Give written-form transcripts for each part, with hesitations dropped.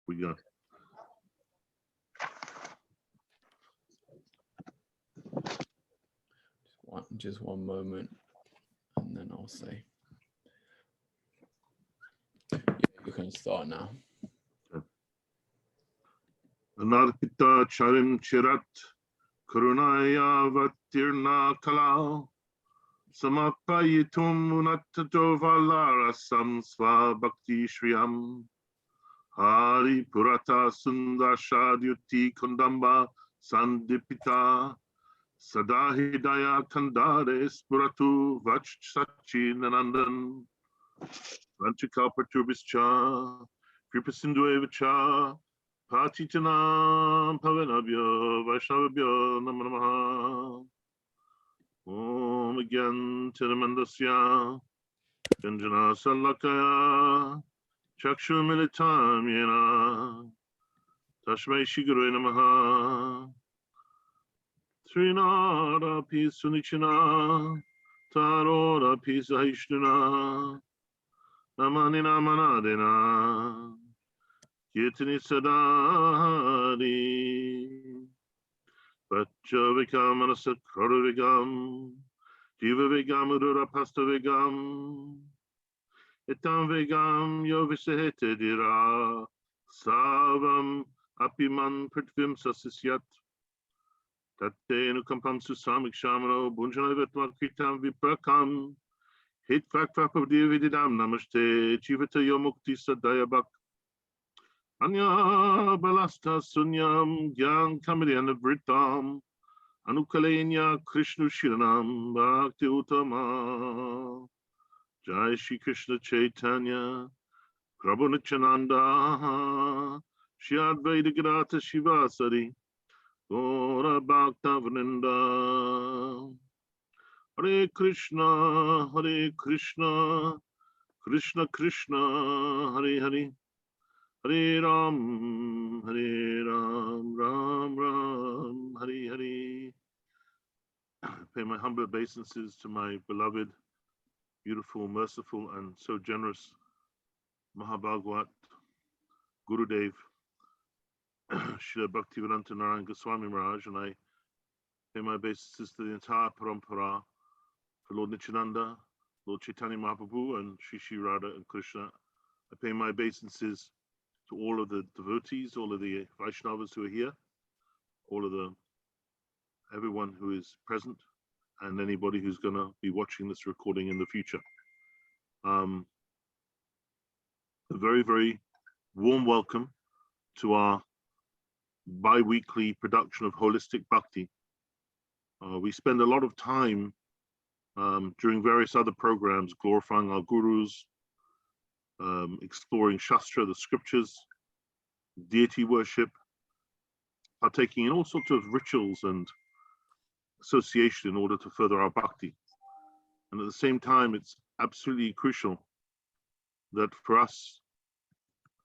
We go. Just one moment, and then I'll say. Yeah, you can start now. Anarpita charim chirat karunaya vatirna kala samapayitum unattato valara samsva bhakti shriyam hari purata sundarshadyuti kundamba sandipita sadahidaya kandare spuratu vach sachi nanandan vanchika perturbischa kripasinduevacha Patitanam Pavanabhyo Vaishnavabhyo Namo Namaha Om again Tirumandasya Janjana Salakaya Chakshu Militam Yena Tashmai Shigure Namaha Srinara Pisunichina Tarora Pisahishnuna Namanina Manadina Kirtani Sadari Vachavigam Anasakrodavigam Jivavigam Udurapasthavigam Etam Vigam Yovisahete Dira Savam Apiman Prithvim Sasisyat Tate Nukampam Susamik Shamano Bunjanavetma Kritam Viprakam Hit Fakfapavdividam Namaste Jivata Yomukti Sadayabak Anya balasta sunyam gyan kamiryan vritam anukalenya Krishna shiranam bhakti utama Jai Shri Krishna Chaitanya Prabhu Nityananda Shri Advaita Gadata Shivasari Gora Bhakta Vrinda Hare Krishna Krishna Krishna Hare Hare Hare Ram, Ram Ram, Hare Hare. I pay my humble obeisances to my beloved, beautiful, merciful, and so generous Mahabhagavat, Gurudev, Srila Bhaktivedanta Narayan Goswami Maharaj, and I pay my obeisances to the entire Parampara for Lord Nityananda, Lord Chaitanya Mahaprabhu, and Shri Shri Radha and Krishna. I pay my obeisances to all of the devotees, all of the Vaishnavas who are here, all of everyone who is present, and anybody who's going to be watching this recording in the future. A very, very warm welcome to our bi-weekly production of Holistic Bhakti. We spend a lot of time during various other programs glorifying our gurus, exploring Shastra, the scriptures, deity worship, partaking in all sorts of rituals and association in order to further our bhakti. And at the same time, it's absolutely crucial that for us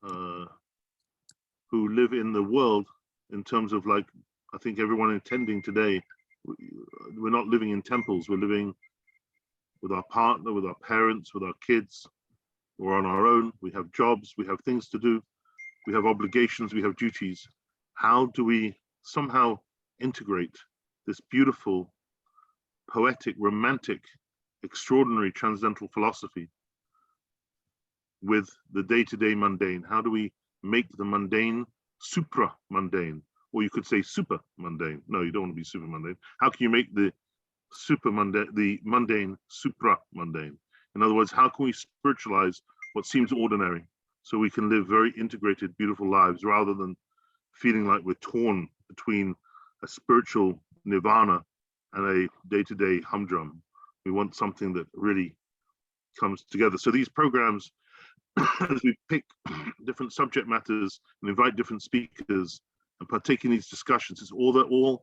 who live in the world, in terms of like, I think everyone attending today, we're not living in temples, we're living with our partner, with our parents, with our kids. We're on our own, we have jobs, we have things to do, we have obligations, we have duties. How do we somehow integrate this beautiful, poetic, romantic, extraordinary transcendental philosophy with the day-to-day mundane? How do we make the mundane supra-mundane? Or you could say super mundane. No, you don't want to be super mundane. How can you make the mundane supra mundane? In other words, how can we spiritualize what seems ordinary so we can live very integrated, beautiful lives rather than feeling like we're torn between a spiritual nirvana and a day-to-day humdrum? We want something that really comes together. So these programs, as we pick different subject matters and invite different speakers and partake in these discussions, it's all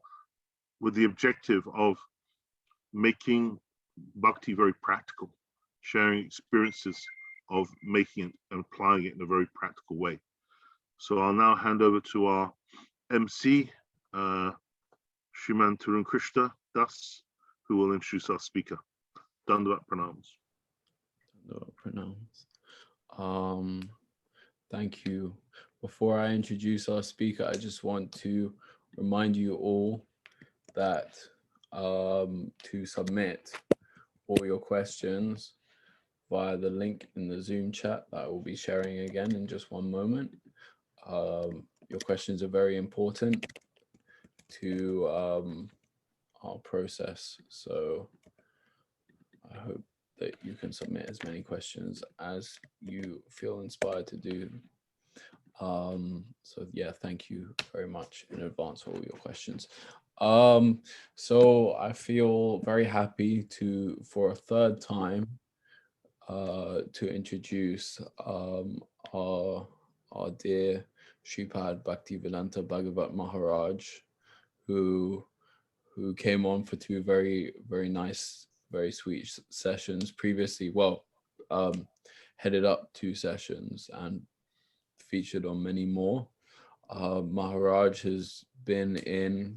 with the objective of making bhakti very practical, sharing experiences of making it and applying it in a very practical way. So I'll now hand over to our MC, Shriman Tarun Krishna Das, who will introduce our speaker. Dandavat pranams. Dandavat pranams. Thank you, Before I introduce our speaker, I just want to remind you all that to submit all your questions via the link in the Zoom chat that I will be sharing again in just one moment. Your questions are very important to our process, so I hope that you can submit as many questions as you feel inspired to do. So yeah, thank you very much in advance for all your questions. So I feel very happy to, for a third time, to introduce our dear Sripad Bhaktivedanta Bhagavat Maharaj, who came on for two very nice, very sweet sessions previously. Well, headed up two sessions and featured on many more. Maharaj has been in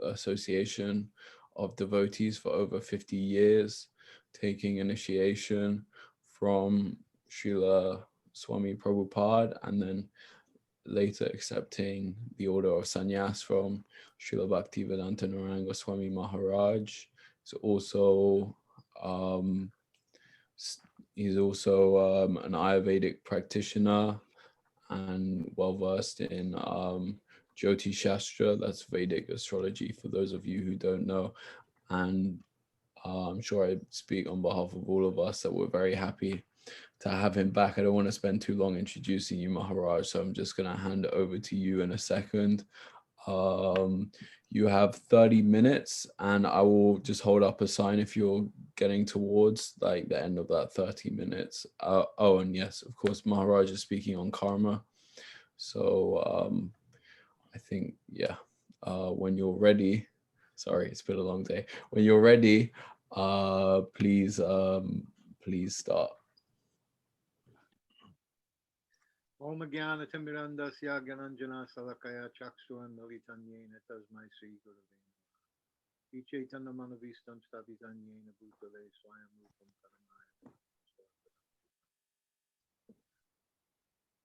association of devotees for over 50 years, taking initiation from Srila Swami Prabhupada, and then later accepting the order of sannyas from Srila Bhaktivedanta Naranga Swami Maharaj. He's also an Ayurvedic practitioner and well versed in Jyoti Shastra, that's Vedic astrology for those of you who don't know. And I'm sure I speak on behalf of all of us that we're very happy to have him back. I don't want to spend too long introducing you, Maharaj, so I'm just going to hand it over to you in a second. You have 30 minutes and I will just hold up a sign if you're getting towards like the end of that 30 minutes. Oh, and yes, of course, Maharaj is speaking on karma. So I think, yeah, when you're ready, sorry, it's been a long day. When you're ready, please start. Om Jnana Timirandasya Gyananjana Salakaya Chaksuan Malitanyena Tasmai Sri Gurave Namaha. Chaitanya Manavistam Stabhitanyena Bhutale Swayam Rupam Karamaya.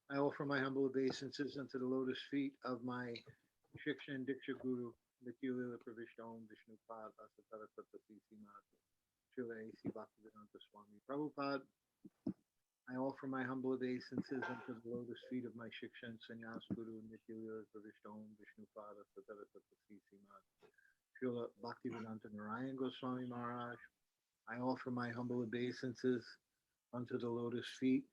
I offer my humble obeisances unto the lotus feet of my Shiksha and Diksha Guru, Nityalila Pravishta Om Vishnupad Asatara Tatasi Simad, Srila A.C. Bhaktivedanta Swami Prabhupada. I offer my humble obeisances unto the lotus feet of my Shiksha and Sannyas Guru, Nityalila Pravishta Om Vishnupad Asatara Tatasi Simad, Srila Bhaktivedanta Narayana Goswami Maharaj. I offer my humble obeisances unto the lotus feet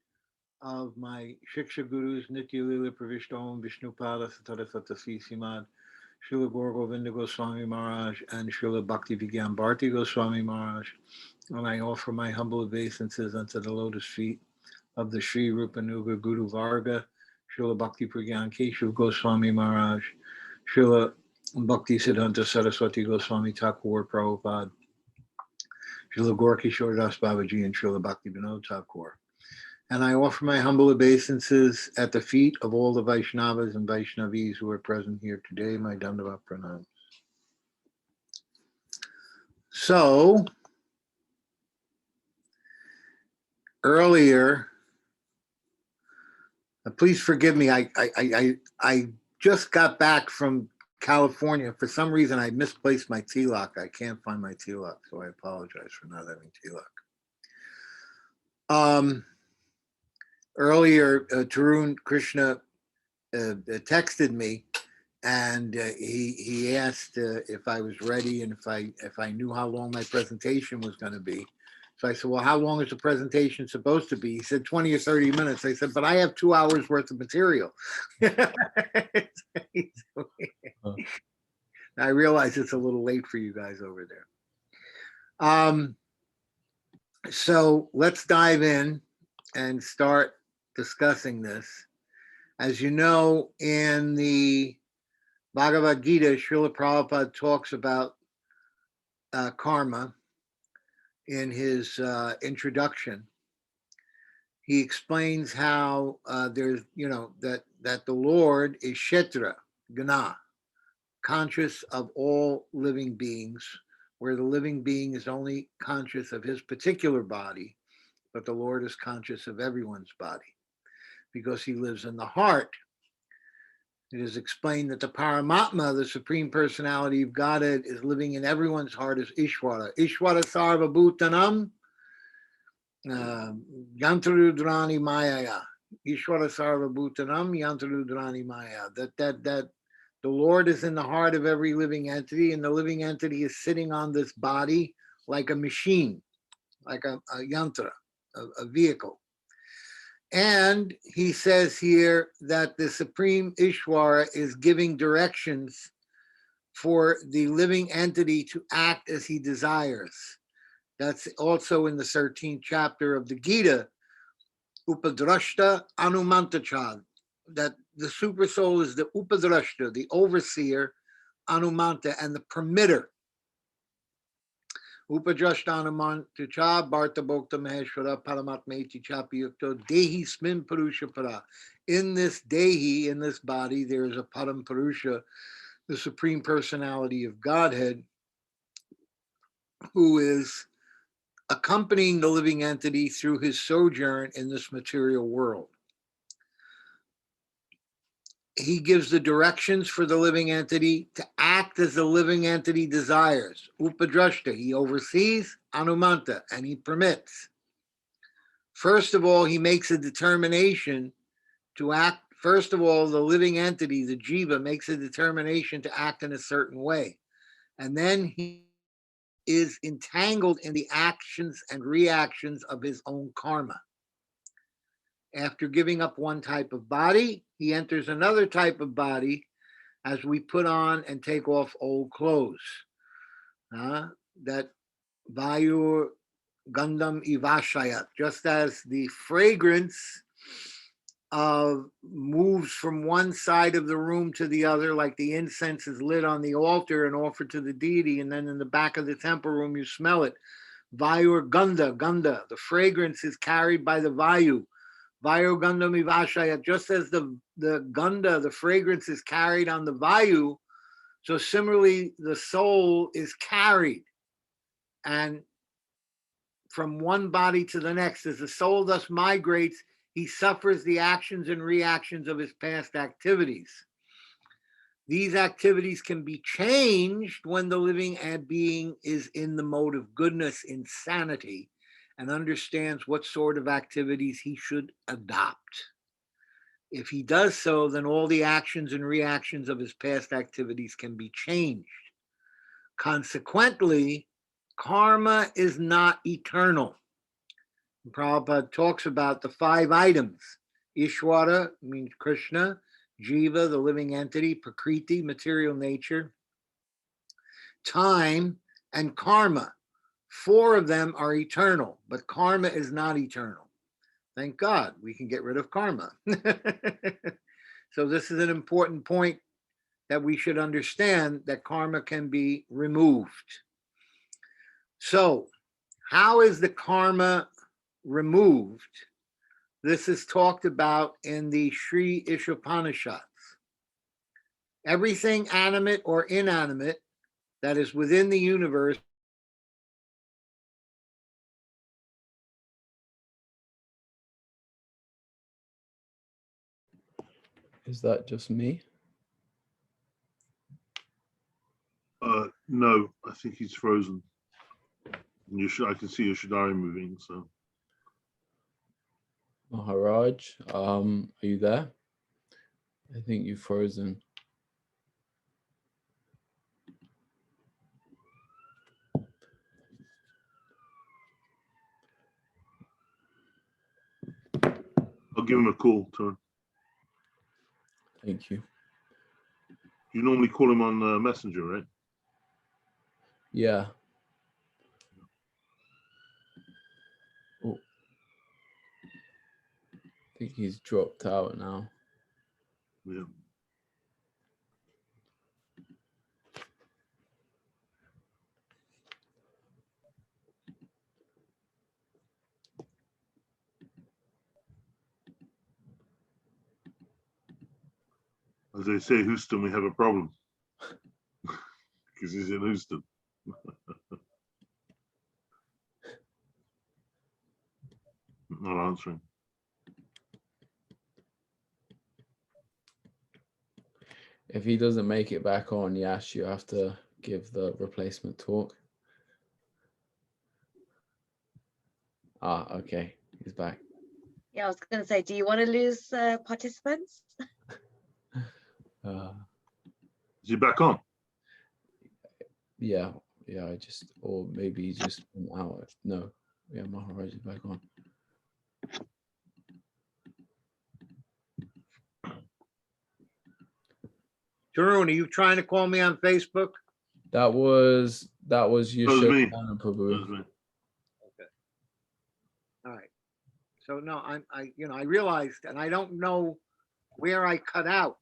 of my Shiksha Gurus, Nityalila Pravishta Om Vishnupada Satara Satasi Simad, Srila Gaur Govinda Goswami Maharaj, and Srila Bhaktivedanta Bharti Goswami Maharaj. And I offer my humble obeisances unto the lotus feet of the Sri Rupanuga Guru Varga, Srila Bhakti Pragyan Keshav Goswami Maharaj, Srila Bhakti Siddhanta Saraswati Goswami Thakur Prabhupada, Srila Gaur Das Babaji, and Srila Bhakti Vinod Thakur. And I offer my humble obeisances at the feet of all the Vaishnavas and Vaishnavis who are present here today. My Dandava Pranams. So, earlier, please forgive me, I just got back from California. For some reason, I misplaced my tilak. I can't find my tilak, so I apologize for not having tilak. Earlier, Tarun Krishna texted me, and he asked if I was ready and if I knew how long my presentation was going to be. So I said, well, how long is the presentation supposed to be? He said 20 or 30 minutes. I said, but I have 2 hours worth of material. I realize it's a little late for you guys over there. So let's dive in and start discussing this. As you know, in the Bhagavad Gita, Srila Prabhupada talks about karma in his introduction. He explains how there's, that the Lord is Kshetra, Gana, conscious of all living beings, where the living being is only conscious of his particular body, but the Lord is conscious of everyone's body. because he lives in the heart. It is explained that the Paramatma, the Supreme Personality of Godhead, is living in everyone's heart as Ishvara. Ishvara Sarva Bhutanam Yantarudrani Mayaya. Ishvara Sarva Bhutanam Yantarudrani Maya. That the Lord is in the heart of every living entity, and the living entity is sitting on this body like a machine, like a yantra, a vehicle. And he says here that the Supreme Ishvara is giving directions for the living entity to act as he desires. That's also in the 13th chapter of the Gita, Upadrashta Anumantacha, that the super soul is the Upadrashta, the overseer, Anumanta, and the permitter. Upadrashtanamanta cha Bharta Bhokta Maheshwara Paramatmeti Chapi Yukto Dehi Smin Purusha Para. In this Dehi, in this body, there is a Param Purusha, the Supreme Personality of Godhead, who is accompanying the living entity through his sojourn in this material world. He gives the directions for the living entity to act as the living entity desires. Upadrashta, he oversees, Anumanta, and he permits. First of all, he makes a determination to act. First of all, the living entity, the jiva, makes a determination to act in a certain way. And then he is entangled in the actions and reactions of his own karma. After giving up one type of body, he enters another type of body as we put on and take off old clothes. That Vayur Gandham Ivashayat, just as the fragrance moves from one side of the room to the other, like the incense is lit on the altar and offered to the deity, and then in the back of the temple room you smell it. Vayur Gandha, the fragrance is carried by the Vayu. Vayu Gandham Ivashaya, just as the Gandha, the fragrance is carried on the Vayu, so similarly the soul is carried and from one body to the next. As the soul thus migrates, he suffers the actions and reactions of his past activities. These activities can be changed when the living being is in the mode of goodness, insanity, and understands what sort of activities he should adopt. If he does so, then all the actions and reactions of his past activities can be changed. Consequently, karma is not eternal. Prabhupada talks about the 5 items. Ishvara means Krishna, Jiva, the living entity, Prakriti, material nature, time, and karma. 4 of them are eternal, but karma is not eternal. Thank God we can get rid of karma. So this is an important point that we should understand, that karma can be removed. So how is the karma removed? This is talked about in the Sri Ishopanishads. Everything animate or inanimate that is within the universe Is that just me? No, I think he's frozen. I can see Yoshidari moving, so. Maharaj, are you there? I think you've frozen. I'll give him a call, Tony. Thank you. You normally call him on Messenger, right? Yeah. Oh. I think he's dropped out now. Yeah. As they say, Houston, we have a problem. Because he's in Houston. Not answering. If he doesn't make it back on, Yash, you have to give the replacement talk. Ah, okay, he's back. Yeah, I was going to say, do you want to lose participants? Is he back on? Yeah, I just, or maybe he just went out. No, yeah, Maharaj is back on. Tarun, are you trying to call me on Facebook? That was Yeshua me. Prabhu. That was me. Okay. All right. So no, I realized, and I don't know where I cut out.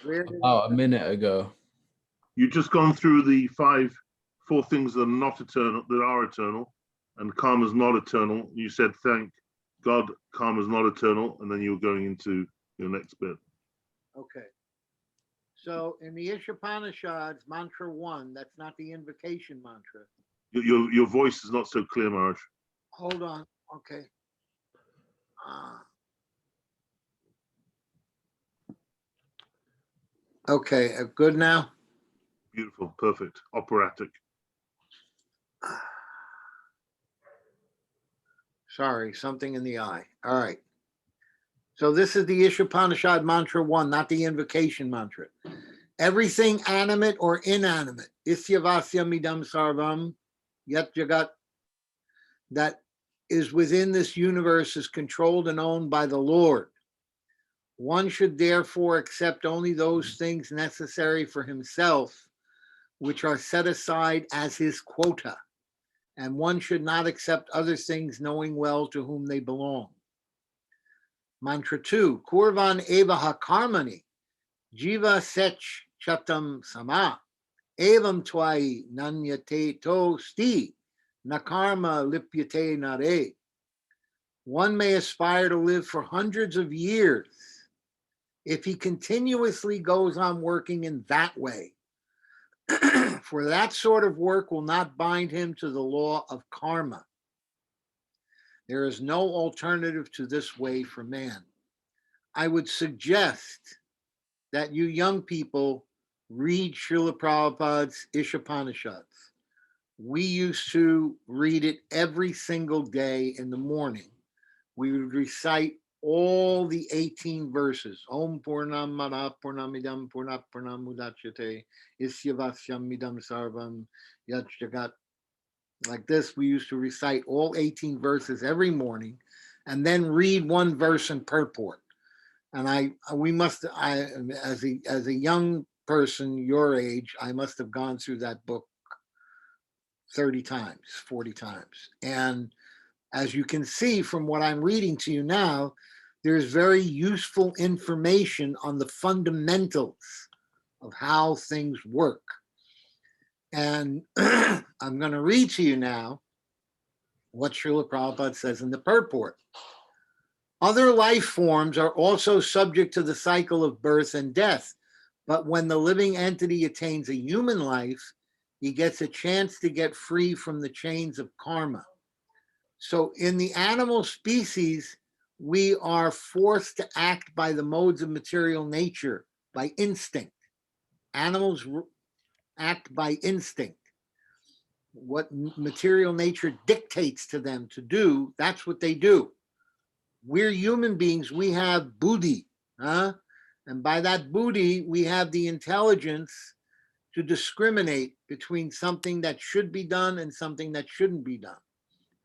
Where did About a minute ago. You've just gone through the four things that are not eternal, that are eternal, and karma is not eternal. You said, thank God, karma is not eternal, and then you were going into your next bit. Okay. So in the Ishopanishads, mantra 1, that's not the invocation mantra. Your voice is not so clear, Maharaj. Hold on. Okay. Okay, good now? Beautiful, perfect, operatic. Sorry, something in the eye. All right. So this is the Ishopanishad mantra 1, not the invocation mantra. Everything animate or inanimate, isyavasya midam sarvam, yat jagat, that is within this universe is controlled and owned by the Lord. One should therefore accept only those things necessary for himself, which are set aside as his quota, and one should not accept other things knowing well to whom they belong. Mantra 2, Kurvan eva hakarmani, jiva sech chatam sama, evam twai nanyate to sti, nakarma lipyate nare. One may aspire to live for hundreds of years if he continuously goes on working in that way. For that sort of work will not bind him to the law of karma. There is no alternative to this way for man. I would suggest that you young people read Srila Prabhupada's Ishopanishads. We used to read it every single day in the morning. We would recite all the 18 verses. Om Purnam Mada Purnamidam Purnat Purnam Mudachyate Isyavasyam Midam Sarvam Yat Jagat. Like this, we used to recite all 18 verses every morning and then read one verse in purport. And as a young person your age, I must have gone through that book 30 times, 40 times. And as you can see from what I'm reading to you now, there's very useful information on the fundamentals of how things work. And I'm going to read to you now what Srila Prabhupada says in the purport. Other life forms are also subject to the cycle of birth and death, but when the living entity attains a human life, he gets a chance to get free from the chains of karma. So in the animal species, we are forced to act by the modes of material nature, by instinct. Animals act by instinct. What material nature dictates to them to do, that's what they do. We're human beings, we have buddhi, and by that buddhi, we have the intelligence to discriminate between something that should be done and something that shouldn't be done.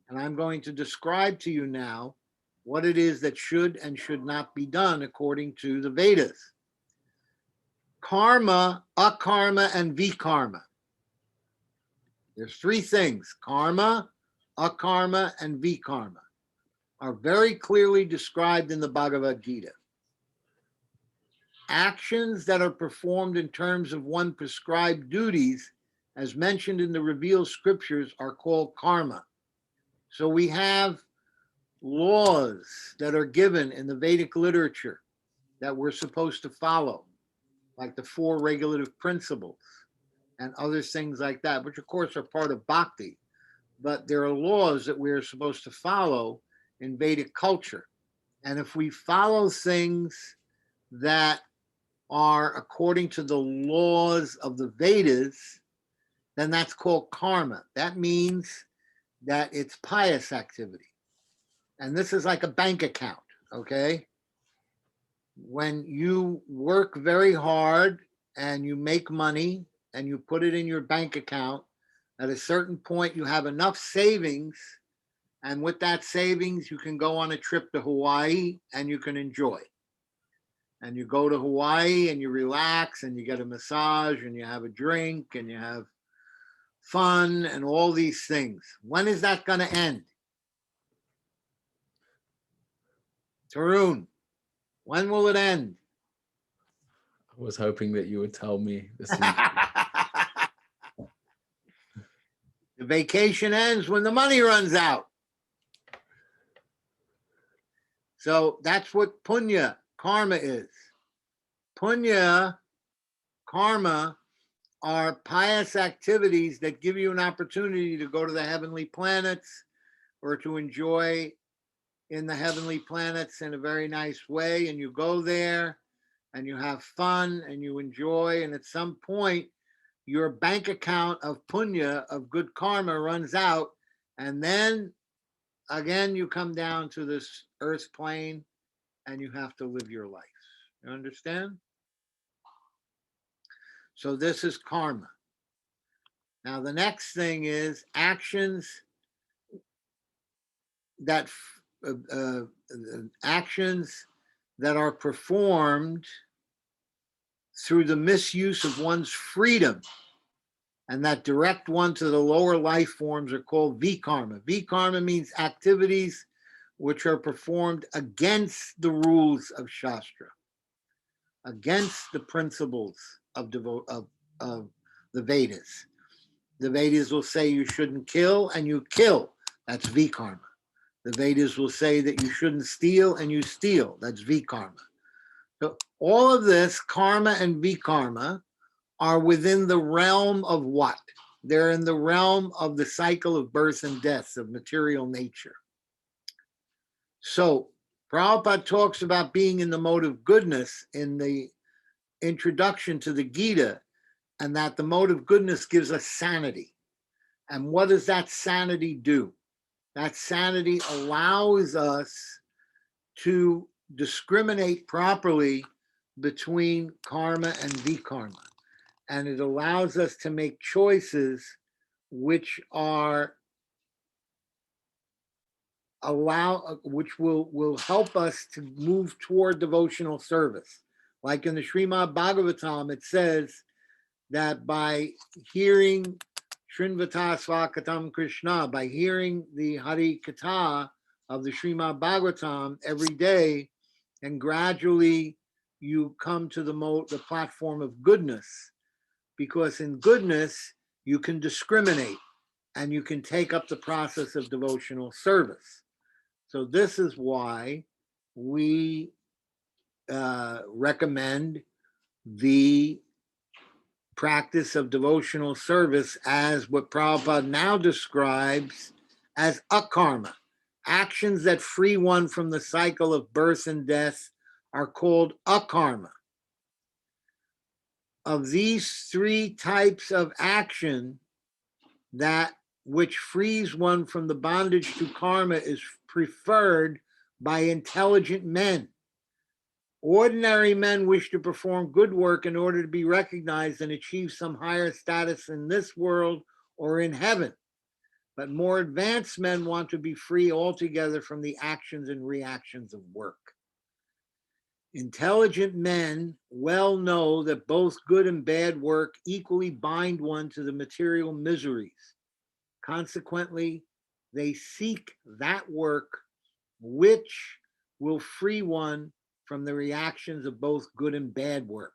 And I'm going to describe to you now what it is that should and should not be done according to the Vedas. Karma, akarma, and vikarma. There's three things: karma, akarma, and vikarma are very clearly described in the Bhagavad Gita. Actions that are performed in terms of one prescribed duties, as mentioned in the revealed scriptures, are called karma. So we have laws that are given in the Vedic literature that we're supposed to follow, like the 4 regulative principles and other things like that, which of course are part of bhakti. But there are laws that we're supposed to follow in Vedic culture. And if we follow things that are according to the laws of the Vedas, then that's called karma. That means that it's pious activity. And this is like a bank account, okay? When you work very hard and you make money and you put it in your bank account, at a certain point you have enough savings, and with that savings you can go on a trip to Hawaii and you can enjoy. And you go to Hawaii and you relax and you get a massage and you have a drink and you have fun and all these things. When is that going to end? Tarun, when will it end? I was hoping that you would tell me this. The vacation ends when the money runs out. So that's what punya, karma is. Punya, karma, are pious activities that give you an opportunity to go to the heavenly planets or to enjoy in the heavenly planets in a very nice way. And you go there and you have fun and you enjoy. And at some point, your bank account of punya, of good karma, runs out. And then again, you come down to this earth plane and you have to live your life. You understand? So this is karma. Now, the next thing is actions that are performed through the misuse of one's freedom and that direct one to the lower life forms are called vikarma. Vikarma means activities which are performed against the rules of Shastra, against the principles of the Vedas. The Vedas will say you shouldn't kill and you kill. That's vikarma. The Vedas will say that you shouldn't steal and you steal. That's vikarma. So all of this, karma and vikarma, are within the realm of what? They're in the realm of the cycle of birth and death, of material nature. So Prabhupada talks about being in the mode of goodness in the introduction to the Gita, and that the mode of goodness gives us sanity. And what does that sanity do? That sanity allows us to discriminate properly between karma and vikarma. And it allows us to make choices which will help us to move toward devotional service. Like in the Srimad Bhagavatam, it says that by hearing Srinvata Svakatam Krishna, by hearing the Hari Katha of the Srimad Bhagavatam every day, and gradually you come to the platform of goodness, because in goodness you can discriminate and you can take up the process of devotional service. So this is why we recommend the practice of devotional service as what Prabhupada now describes as akarma. Actions that free one from the cycle of birth and death are called akarma. Of these three types of action, that which frees one from the bondage to karma is preferred by intelligent men. Ordinary men wish to perform good work in order to be recognized and achieve some higher status in this world or in heaven. But more advanced men want to be free altogether from the actions and reactions of work. Intelligent men well know that both good and bad work equally bind one to the material miseries. Consequently, they seek that work which will free one from the reactions of both good and bad work.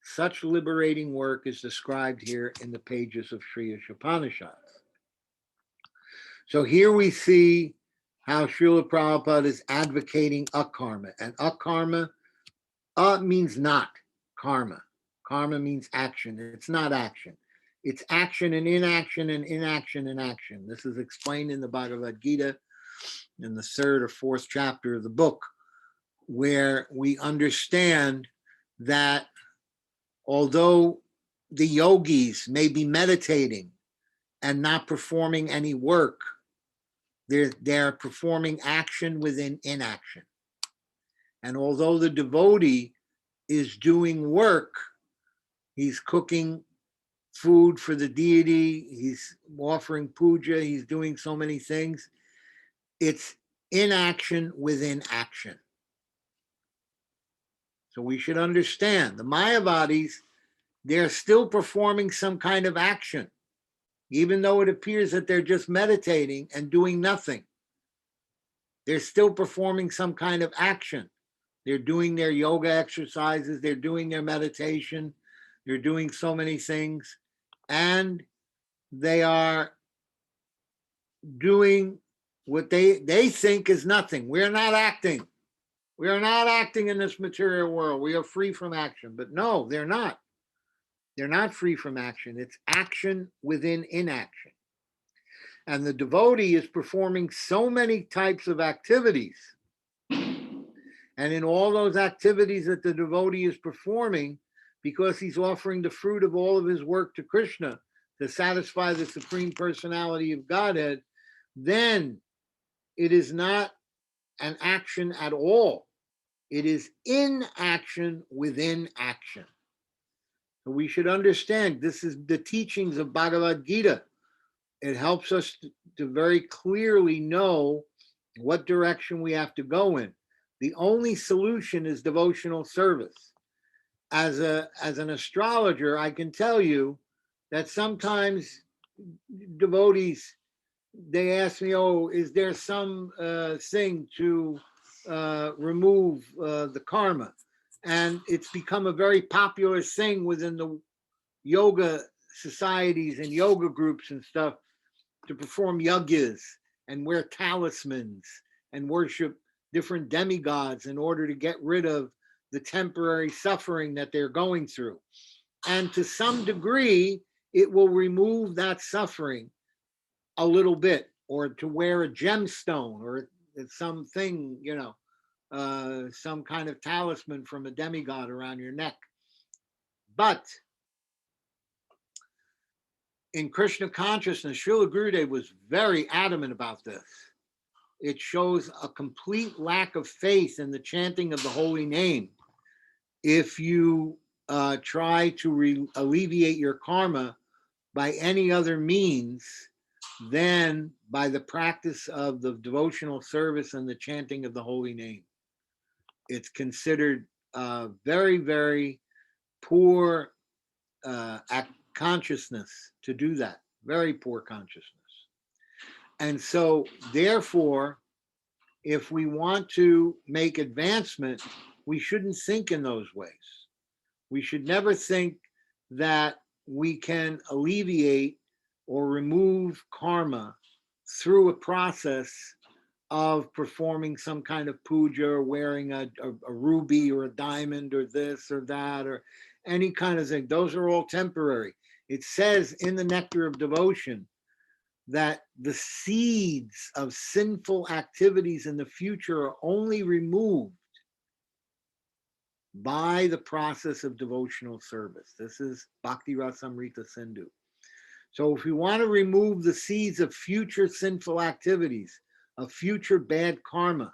Such liberating work is described here in the pages of Sri Upanishads. So here we see how Srila Prabhupada is advocating akarma. And akarma, means not karma. Karma means action. It's not action. It's action and inaction and inaction and action. This is explained in the Bhagavad Gita in the 3rd or 4th chapter of the book, where we understand that Although the yogis may be meditating and not performing any work, they're performing action within inaction. And although the devotee is doing work, he's cooking food for the deity, he's offering puja, he's doing so many things, it's inaction within action. So we should understand the Mayavadis, they're still performing some kind of action, even though it appears that they're just meditating and doing nothing. They're still performing some kind of action. They're doing their yoga exercises, they're doing their meditation, they're doing so many things, and they are doing what they think is nothing. We're not acting. We are not acting in this material world. We are free from action. But no, they're not. They're not free from action. It's action within inaction. And the devotee is performing so many types of activities. And in all those activities that the devotee is performing, because he's offering the fruit of all of his work to Krishna to satisfy the Supreme Personality of Godhead, then it is not an action at all. It is inaction within action. So we should understand this is the teachings of Bhagavad Gita. It helps us to very clearly know what direction we have to go in. The only solution is devotional service. As an astrologer, I can tell you that sometimes devotees, they ask me, oh, is there some thing to remove the karma? And it's become a very popular thing within the yoga societies and yoga groups and stuff to perform yagyas and wear talismans and worship different demigods in order to get rid of the temporary suffering that they're going through. And to some degree, it will remove that suffering a little bit, or to wear a gemstone or something, some kind of talisman from a demigod around your neck. But in Krishna consciousness, Srila Gurudev was very adamant about this. It shows a complete lack of faith in the chanting of the holy name. If you try to alleviate your karma by any other means than by the practice of the devotional service and the chanting of the holy name. It's considered very, very poor consciousness to do that. Very poor consciousness. And so, therefore, if we want to make advancement, we shouldn't think in those ways. We should never think that we can alleviate or remove karma through a process of performing some kind of puja or wearing a ruby or a diamond or this or that or any kind of thing. Those are all temporary. It says in the Nectar of Devotion that the seeds of sinful activities in the future are only removed by the process of devotional service. This is Bhakti Rasamrita Sindhu. So if we want to remove the seeds of future sinful activities, of future bad karma,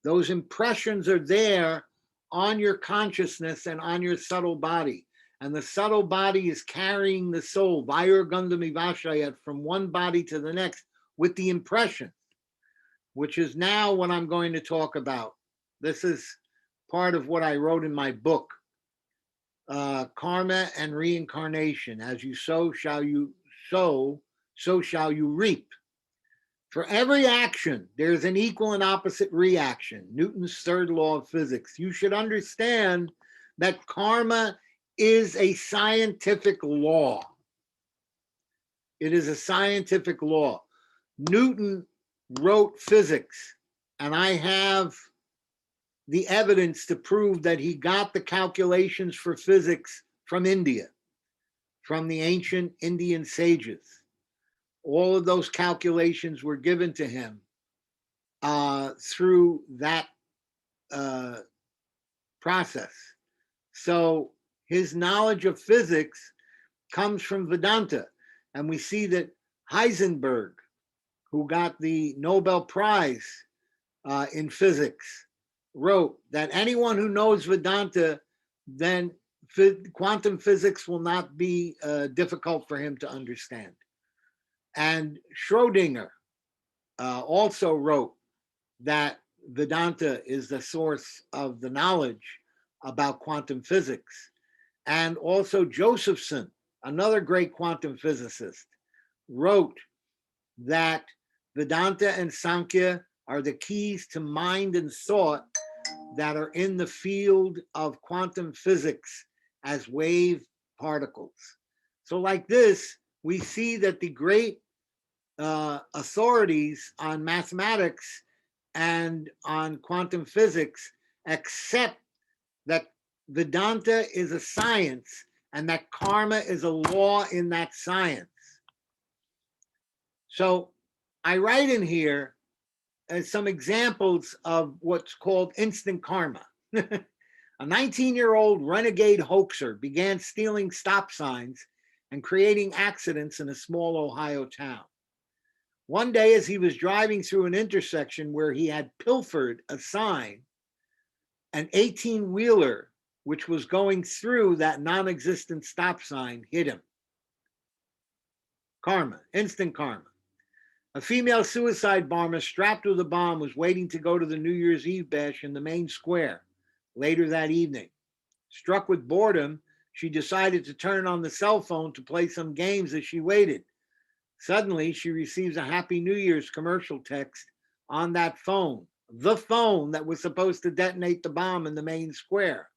those impressions are there on your consciousness and on your subtle body. And the subtle body is carrying the soul, Vayurgandhamivashayat, from one body to the next with the impression, which is now what I'm going to talk about. This is part of what I wrote in my book, Karma and Reincarnation. As you sow, so shall you reap. For every action, there's an equal and opposite reaction. Newton's third law of physics. You should understand that karma is a scientific law. It is a scientific law. Newton wrote physics, and I have the evidence to prove that he got the calculations for physics from India, from the ancient Indian sages. All of those calculations were given to him through that process. So his knowledge of physics comes from Vedanta. And we see that Heisenberg, who got the Nobel Prize in physics, wrote that anyone who knows Vedanta, then quantum physics will not be difficult for him to understand. And Schrodinger also wrote that Vedanta is the source of the knowledge about quantum physics. And also Josephson, another great quantum physicist, wrote that Vedanta and Sankhya are the keys to mind and thought that are in the field of quantum physics as wave particles. So like this, we see that the great authorities on mathematics and on quantum physics accept that Vedanta is a science and that karma is a law in that science. So I write in here some examples of what's called instant karma. A 19-year-old renegade hoaxer began stealing stop signs and creating accidents in a small Ohio town. One day, as he was driving through an intersection where he had pilfered a sign, an 18-wheeler, which was going through that non-existent stop sign, hit him. Karma, instant karma. A female suicide bomber strapped with a bomb was waiting to go to the New Year's Eve bash in the main square later that evening. Struck with boredom, she decided to turn on the cell phone to play some games as she waited. Suddenly, she receives a Happy New Year's commercial text on that phone, the phone that was supposed to detonate the bomb in the main square.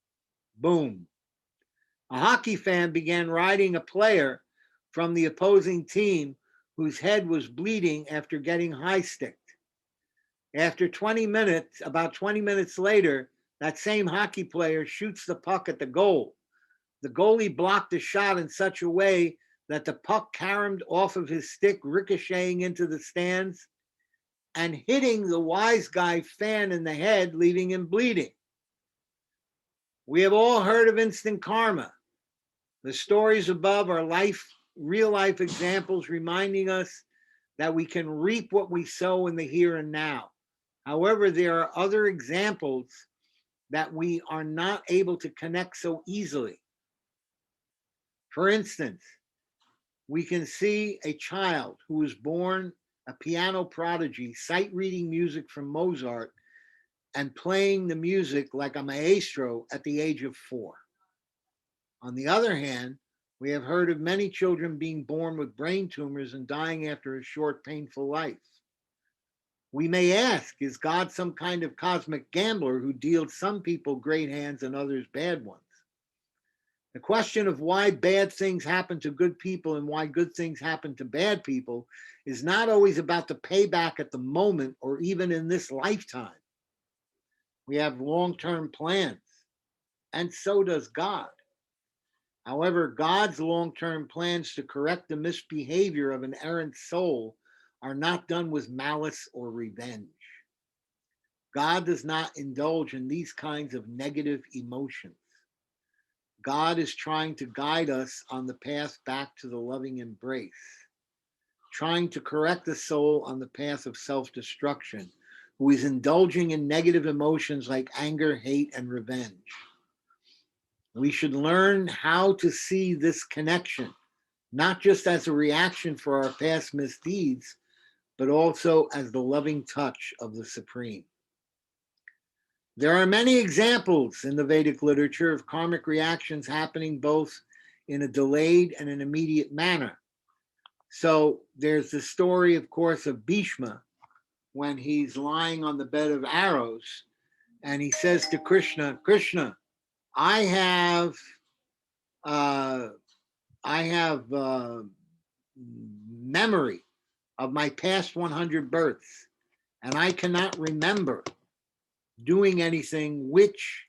Boom. A hockey fan began riding a player from the opposing team whose head was bleeding after getting high-sticked. After 20 minutes, about 20 minutes later, that same hockey player shoots the puck at the goal. The goalie blocked the shot in such a way that the puck caromed off of his stick, ricocheting into the stands and hitting the wise guy fan in the head, leaving him bleeding. We have all heard of instant karma. The stories above are real life examples reminding us that we can reap what we sow in the here and now. However, there are other examples that we are not able to connect so easily. For instance, we can see a child who was born a piano prodigy, sight reading music from Mozart and playing the music like a maestro at the age of 4. On the other hand, we have heard of many children being born with brain tumors and dying after a short, painful life. We may ask, is God some kind of cosmic gambler who deals some people great hands and others bad ones? The question of why bad things happen to good people and why good things happen to bad people is not always about the payback at the moment or even in this lifetime. We have long-term plans, and so does God. However, God's long-term plans to correct the misbehavior of an errant soul are not done with malice or revenge. God does not indulge in these kinds of negative emotions. God is trying to guide us on the path back to the loving embrace, trying to correct the soul on the path of self-destruction, who is indulging in negative emotions like anger, hate, and revenge. We should learn how to see this connection, not just as a reaction for our past misdeeds, but also as the loving touch of the Supreme. There are many examples in the Vedic literature of karmic reactions happening both in a delayed and an immediate manner. So there's the story, of course, of Bhishma when he's lying on the bed of arrows and he says to Krishna, Krishna, I have memory of my past 100 births, and I cannot remember doing anything which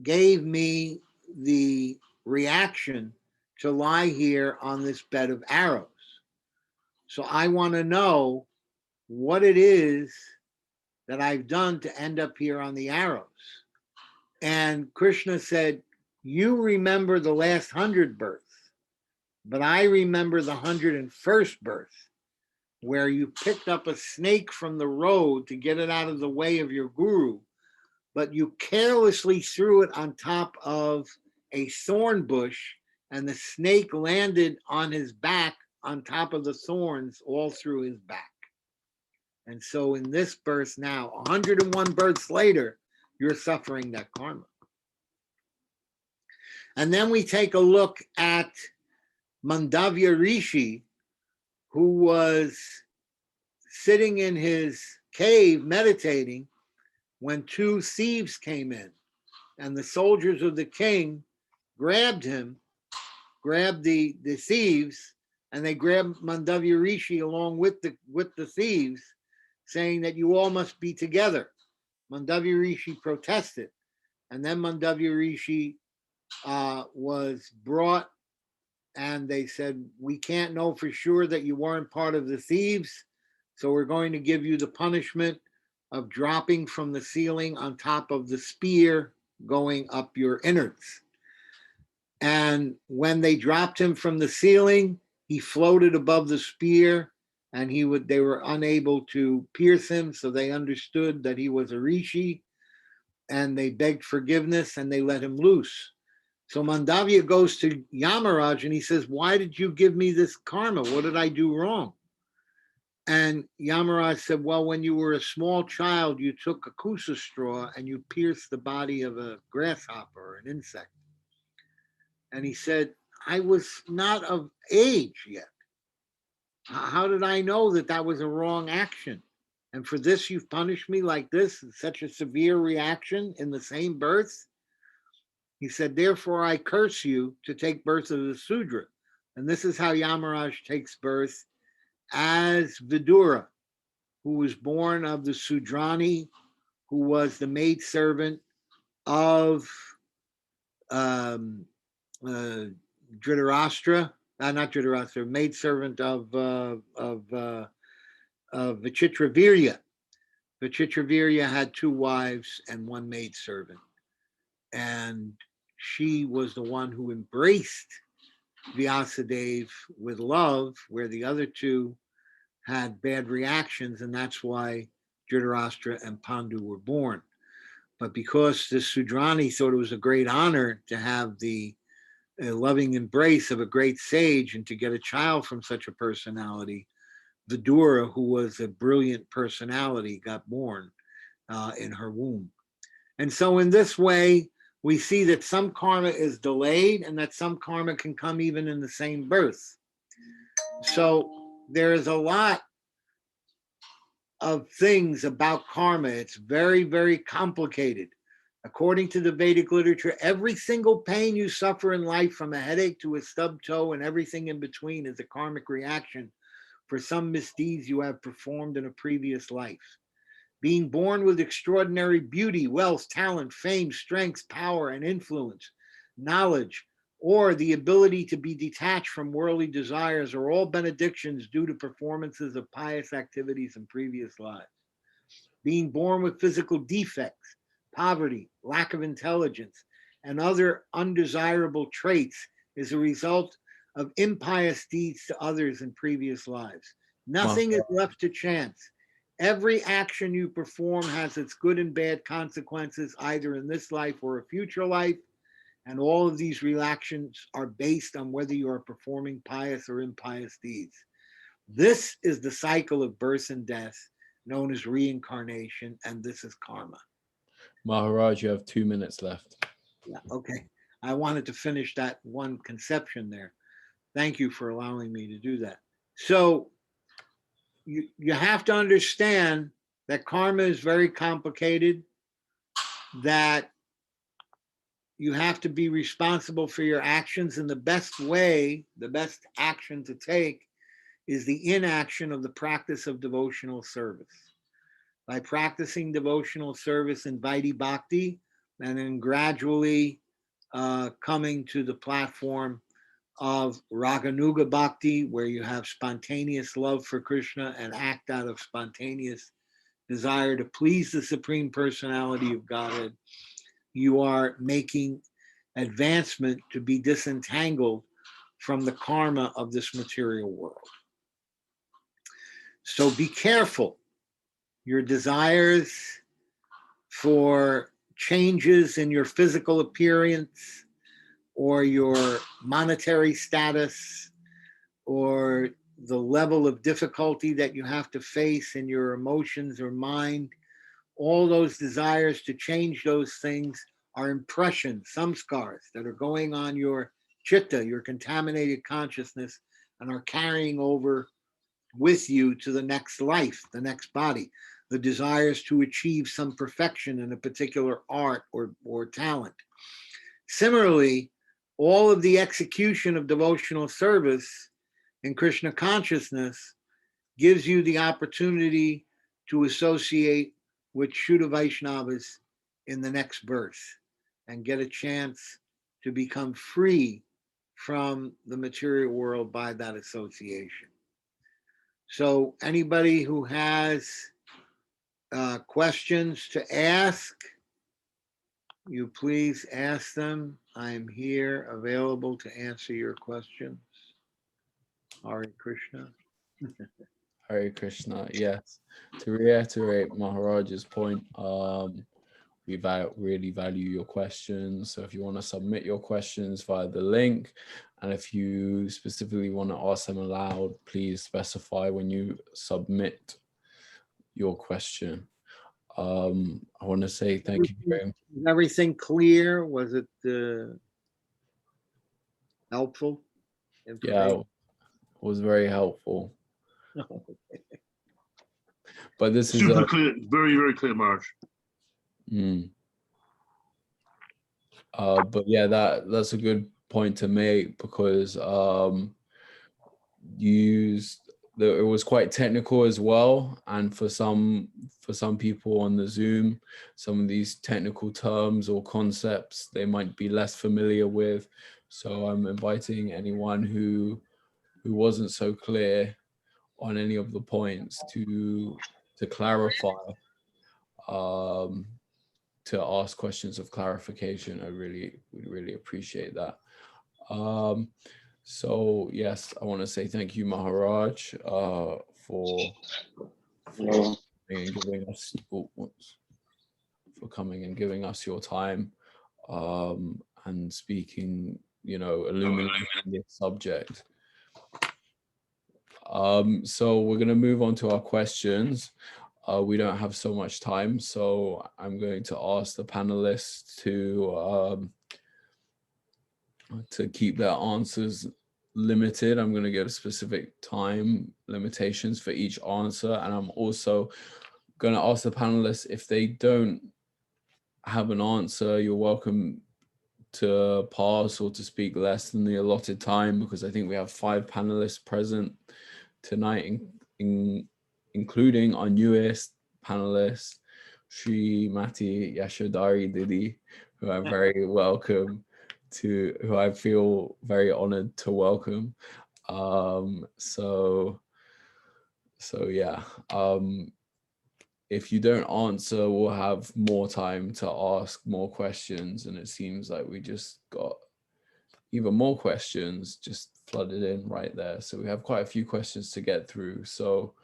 gave me the reaction to lie here on this bed of arrows. So I want to know what it is that I've done to end up here on the arrows. And Krishna said, You remember the last 100 births, but I remember the 101st birth, where you picked up a snake from the road to get it out of the way of your guru, but you carelessly threw it on top of a thorn bush, and the snake landed on his back on top of the thorns all through his back. And so in this birth now, 101 births later, you're suffering that karma. And then we take a look at Mandavya Rishi, who was sitting in his cave meditating when two thieves came in, and the soldiers of the king grabbed him, grabbed the thieves, and they grabbed Mandavya Rishi along with the thieves, saying that you all must be together. Mandavya Rishi protested, and then Mandavya Rishi was brought, and they said, we can't know for sure that you weren't part of the thieves, so we're going to give you the punishment of dropping from the ceiling on top of the spear going up your innards. And when they dropped him from the ceiling, he floated above the spear, and they were unable to pierce him, so they understood that he was a rishi, and they begged forgiveness and they let him loose. So Mandavya goes to Yamaraj and he says, why did you give me this karma? What did I do wrong? And Yamaraj said, well, when you were a small child, you took a kusa straw and you pierced the body of a grasshopper or an insect. And he said, I was not of age yet. How did I know that that was a wrong action? And for this, you've punished me like this, such a severe reaction in the same birth? He said, therefore, I curse you to take birth as a Sudra. And this is how Yamaraj takes birth as Vidura, who was born of the Sudrani, who was the maidservant of Dhritarashtra, not Dhritarashtra, maidservant of Vichitravirya. Vichitravirya had two wives and one maidservant. And she was the one who embraced Vyasadeva with love, where the other two had bad reactions, and that's why Dhritarashtra and Pandu were born. But because the Sudrani thought it was a great honor to have the loving embrace of a great sage and to get a child from such a personality, Vidura, who was a brilliant personality, got born in her womb. And so in this way, we see that some karma is delayed and that some karma can come even in the same birth. So there is a lot of things about karma. It's very, very complicated. According to the Vedic literature, every single pain you suffer in life, from a headache to a stubbed toe and everything in between, is a karmic reaction for some misdeeds you have performed in a previous life. Being born with extraordinary beauty, wealth, talent, fame, strength, power, and influence, knowledge, or the ability to be detached from worldly desires are all benedictions due to performances of pious activities in previous lives. Being born with physical defects, poverty, lack of intelligence, and other undesirable traits is a result of impious deeds to others in previous lives. Nothing is left to chance. Every action you perform has its good and bad consequences, either in this life or a future life. And all of these reactions are based on whether you are performing pious or impious deeds. This is the cycle of birth and death, known as reincarnation, and this is karma. Maharaj, you have 2 minutes left. Yeah, okay. I wanted to finish that one conception there. Thank you for allowing me to do that. So you have to understand that karma is very complicated, that you have to be responsible for your actions, and the best way, the best action to take is the inaction of the practice of devotional service. By practicing devotional service in Vaidhi Bhakti, and then gradually coming to the platform of Raganuga Bhakti, where you have spontaneous love for Krishna and act out of spontaneous desire to please the Supreme Personality of Godhead, you are making advancement to be disentangled from the karma of this material world. So be careful. Your desires for changes in your physical appearance or your monetary status or the level of difficulty that you have to face in your emotions or mind, all those desires to change those things are impressions, samskars that are going on your chitta, your contaminated consciousness, and are carrying over with you to the next life, the next body. The desires to achieve some perfection in a particular art or talent. Similarly, all of the execution of devotional service in Krishna consciousness gives you the opportunity to associate with Shuddha Vaishnavas in the next birth and get a chance to become free from the material world by that association. So anybody who has questions to ask, you please ask them. I'm here available to answer your questions. Hare Krishna. Hare Krishna. Yes. To reiterate Maharaj's point, we really value your questions. So if you want to submit your questions via the link, and if you specifically want to ask them aloud, please specify when you submit your question. I want to say thank you very much. Was everything clear? Was it helpful? Yeah, it was very helpful. But this is super clear, very, very clear, Maharaj. But yeah, that's a good point to make, because it was quite technical as well, and for some people on the Zoom, some of these technical terms or concepts they might be less familiar with. So I'm inviting anyone who wasn't so clear on any of the points to clarify, to ask questions of clarification. Would really appreciate that. So yes, I want to say thank you, Maharaj, for coming and giving us your time, and speaking, illuminating this subject. So we're going to move on to our questions. We don't have so much time, so I'm going to ask the panelists to keep their answers limited. I'm going to give specific time limitations for each answer, and I'm also going to ask the panelists, if they don't have an answer, you're welcome to pass or to speak less than the allotted time, because I think we have 5 panelists present tonight, including our newest panelist, Srimati Yashodhari Didi, who I'm very welcome to, who I feel very honored to welcome. So yeah, if you don't answer, we'll have more time to ask more questions, and it seems like we just got even more questions just flooded in right there. So we have quite a few questions to get through. So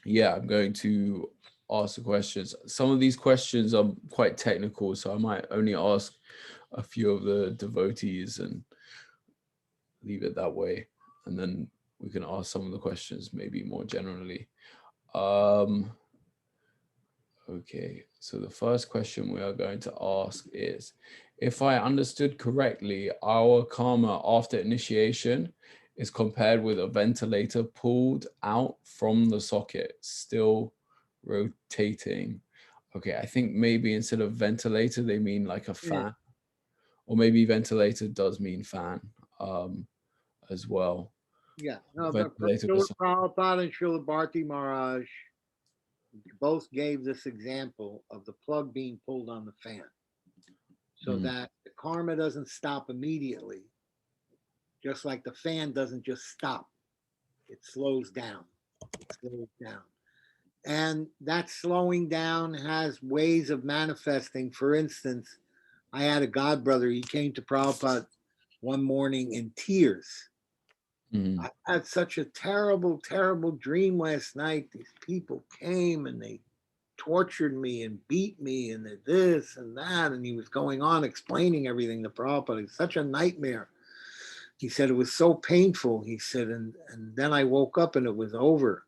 yeah, I'm going to ask the questions. Some of these questions are quite technical, so I might only ask a few of the devotees and leave it that way, and then we can ask some of the questions maybe more generally. Okay, so the first question we are going to ask is, if I understood correctly, our karma after initiation is compared with a ventilator pulled out from the socket, still rotating. Okay, I think maybe instead of ventilator, they mean like a fan, or maybe ventilator does mean fan as well. Yeah, no, but Srila Prabhupada and Srila Bharti Maharaj both gave this example of the plug being pulled on the fan, so that the karma doesn't stop immediately, just like the fan doesn't just stop. It slows down. And that slowing down has ways of manifesting. For instance, I had a god brother, he came to Prabhupada one morning in tears. I had such a terrible, terrible dream last night. These people came and they tortured me and beat me and did this and that. And he was going on explaining everything to Prabhupada. It's such a nightmare. He said it was so painful. He said, and then I woke up and it was over.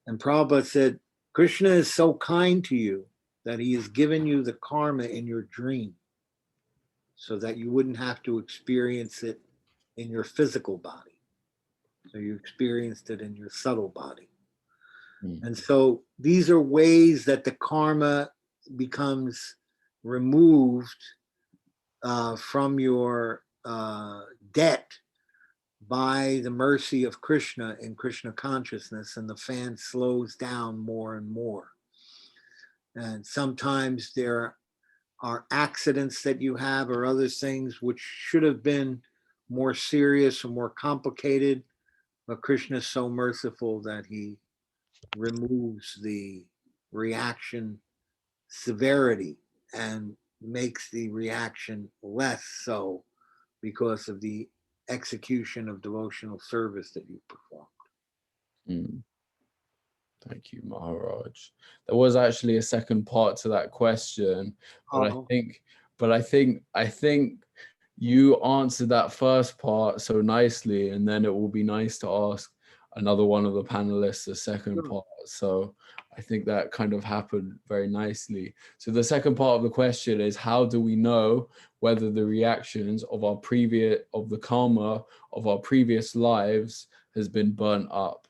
And Prabhupada said, Krishna is so kind to you that he has given you the karma in your dream so that you wouldn't have to experience it in your physical body. So you experienced it in your subtle body. And so these are ways that the karma becomes removed from your debt by the mercy of Krishna in Krishna consciousness, and the fan slows down more and more. And sometimes there are accidents that you have or other things which should have been more serious or more complicated, but Krishna is so merciful that he removes the reaction severity and makes the reaction less so because of the execution of devotional service that you performed. Thank you, Maharaj. There was actually a second part to that question, but I think you answered that first part so nicely, and then it will be nice to ask another one of the panelists the second part. So I think that kind of happened very nicely. So the second part of the question is, how do we know whether the reactions of the karma of our previous lives has been burnt up?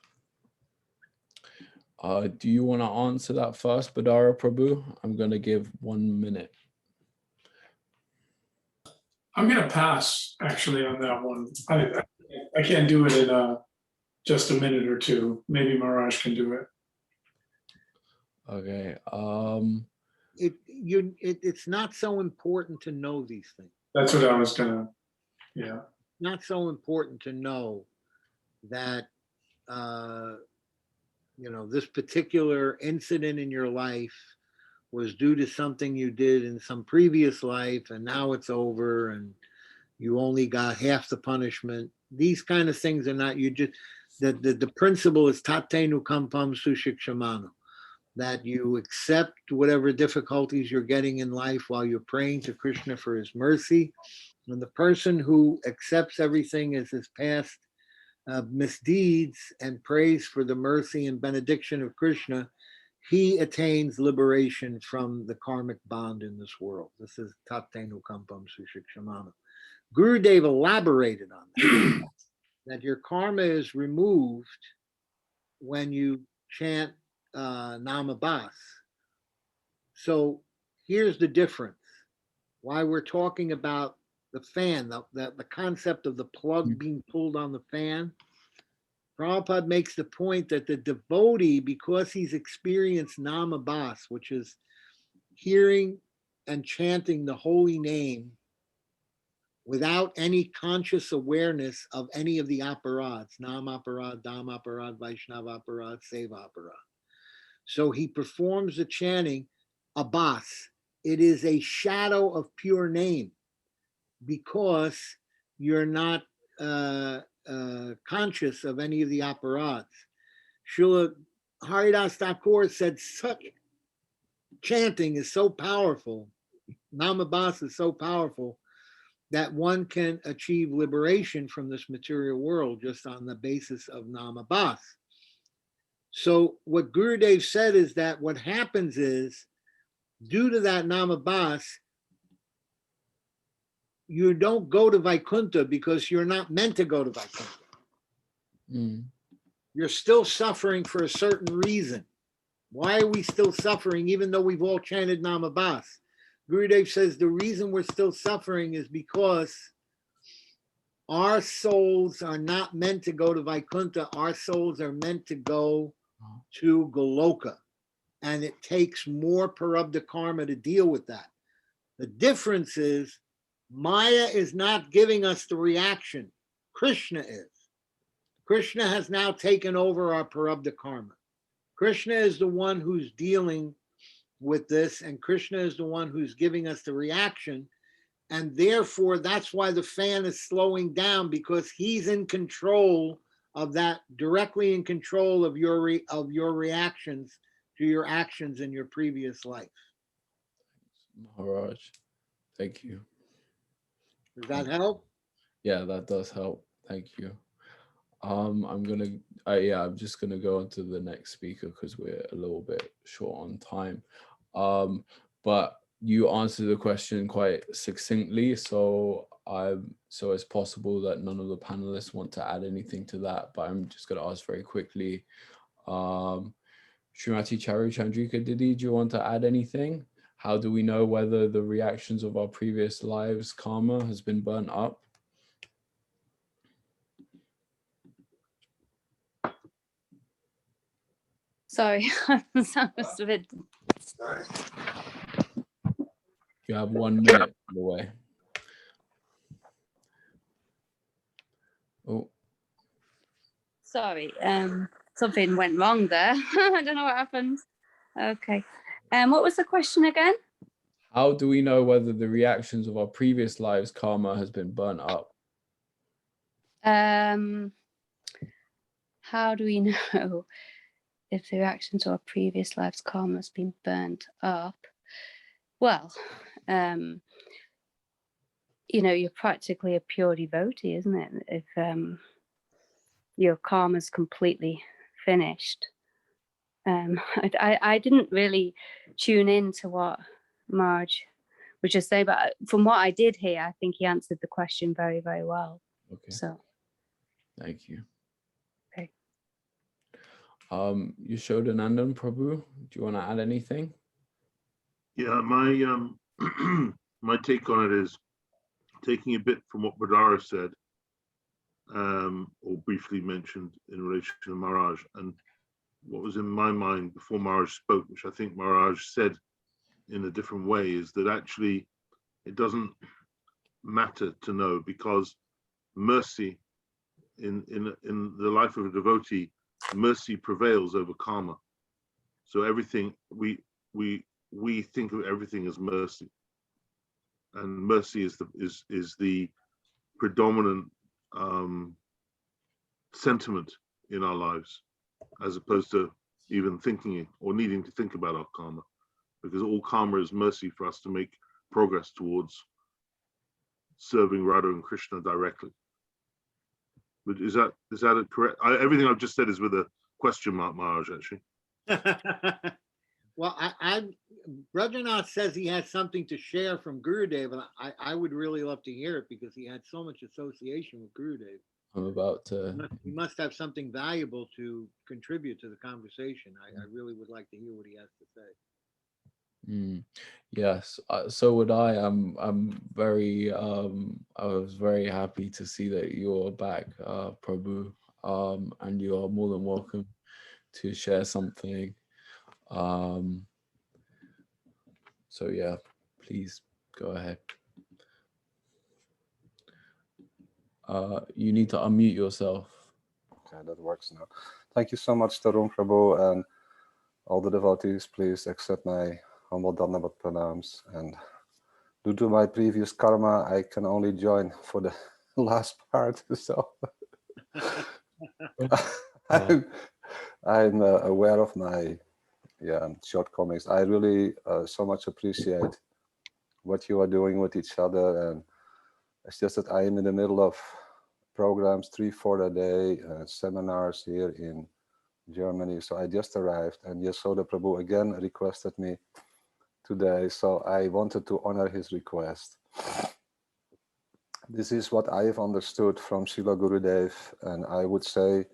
Do you want to answer that first, Badara Prabhu? I'm going to give 1 minute. I'm going to pass, actually, on that one. I can't do it in just a minute or two. Maybe Maharaj can do it. Okay. It's not so important to know these things. That's what I was going to, yeah. Not so important to know that, this particular incident in your life was due to something you did in some previous life, and now it's over and you only got half the punishment. These kind of things are not, the principle is tatenu kampam sushikshamano, that you accept whatever difficulties you're getting in life while you're praying to Krishna for his mercy. And the person who accepts everything as his past misdeeds and prays for the mercy and benediction of Krishna, he attains liberation from the karmic bond in this world. This is Tatenu Kampam Sushikshamana. Gurudev elaborated on that, that your karma is removed when you chant Namabas. So here's the difference. Why we're talking about the fan, the concept of the plug being pulled on the fan. Prabhupada makes the point that the devotee, because he's experienced Namabas, which is hearing and chanting the holy name without any conscious awareness of any of the aparads, Nam aparad, Dam aparad, Vaishnav aparad, Seva aparad. So he performs the chanting Abbas. It is a shadow of pure name because you're not conscious of any of the apparats. Srila Haridas Thakur said such chanting is so powerful, Namabas is so powerful, that one can achieve liberation from this material world just on the basis of Namabas. So what Gurudev said is that what happens is, due to that Namabas, you don't go to Vaikuntha because you're not meant to go to Vaikuntha. You're still suffering for a certain reason. Why are we still suffering even though we've all chanted Namabas? Gurudev says the reason we're still suffering is because our souls are not meant to go to Vaikuntha. Our souls are meant to go to Goloka. And it takes more Prarabdha karma to deal with that. The difference is Maya is not giving us the reaction. Krishna is. Krishna has now taken over our Prarabdha karma. Krishna is the one who's dealing with this, and Krishna is the one who's giving us the reaction. And therefore, that's why the fan is slowing down, because he's in control of that, directly in control of your reactions to your actions in your previous life. Maharaj, thank you. Does that help? Yeah, that does help. Thank you. I'm just gonna go on to the next speaker because we're a little bit short on time. But you answered the question quite succinctly, so it's possible that none of the panelists want to add anything to that, but I'm just gonna ask very quickly. Srimati Charu Chandrika Didi, do you want to add anything? How do we know whether the reactions of our previous lives' karma has been burnt up? Sorry, I was a bit. You have 1 minute, by the way. Oh. Sorry, something went wrong there. I don't know what happened. Okay. What was the question again? How do we know whether the reactions of our previous lives' karma has been burnt up? How do we know if the reactions of our previous lives' karma has been burnt up? Well, you're practically a pure devotee, isn't it? If your karma's completely finished. I didn't really tune in to what Maharaj was just saying, but from what I did hear, I think he answered the question very, very well. Okay. So, thank you. Okay. Yashodanandan Prabhu, do you want to add anything? Yeah, my my take on it is taking a bit from what Badara said, or briefly mentioned in relation to Maharaj, and what was in my mind before Maharaj spoke, which I think Maharaj said in a different way, is that actually it doesn't matter to know, because mercy in the life of a devotee, mercy prevails over karma. So everything we think of everything as mercy, and mercy is the predominant sentiment in our lives, as opposed to even thinking or needing to think about our karma, because all karma is mercy for us to make progress towards serving Radha and Krishna directly. But is that it correct? Everything I've just said is with a question mark, Maharaj, actually. Well, Rajanath says he has something to share from Gurudev, and I would really love to hear it, because he had so much association with Gurudev. I'm about to. He must have something valuable to contribute to the conversation. I really would like to hear what he has to say. Yes, so would I. I'm very. I was very happy to see that you're back, Prabhu. And you are more than welcome to share something. So yeah, please go ahead. You need to unmute yourself. Okay, that works now. Thank you so much, Tarun Prabhu, and all the devotees. Please accept my humble Dandavat pranams. And due to my previous karma, I can only join for the last part. So I'm aware of my shortcomings. I really so much appreciate what you are doing with each other, and it's just that I am in the middle of programs 3-4 a day, seminars here in Germany. So I just arrived, and Yasoda Prabhu again requested me today, so I wanted to honor his request. This is what I have understood from Srila Gurudev, and I would say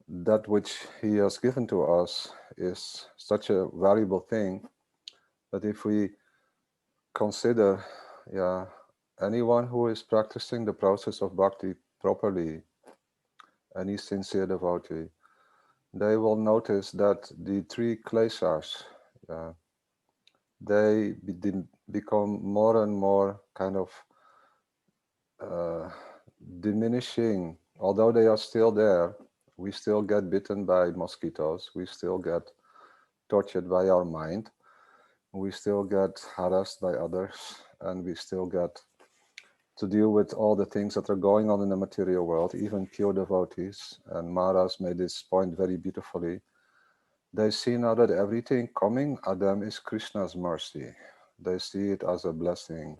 that which he has given to us is such a valuable thing that if we consider, anyone who is practicing the process of bhakti properly, any sincere devotee, they will notice that the 3 kleshas, they become more and more kind of diminishing, although they are still there We still get bitten by mosquitoes. We still get tortured by our mind. We still get harassed by others, and we still get to deal with all the things that are going on in the material world, even pure devotees. And Maharaj made this point very beautifully. They see now that everything coming at them is Krishna's mercy. They see it as a blessing.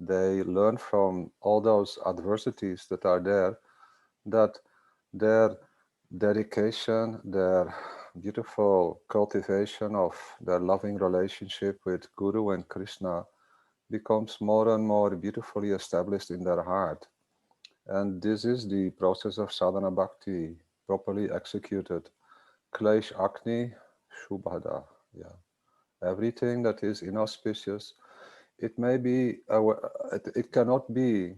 They learn from all those adversities that are there that their dedication, their beautiful cultivation of their loving relationship with Guru and Krishna becomes more and more beautifully established in their heart. And this is the process of sadhana bhakti, properly executed. Klesh Agni Shubhada. Yeah. Everything that is inauspicious, it may be, it cannot be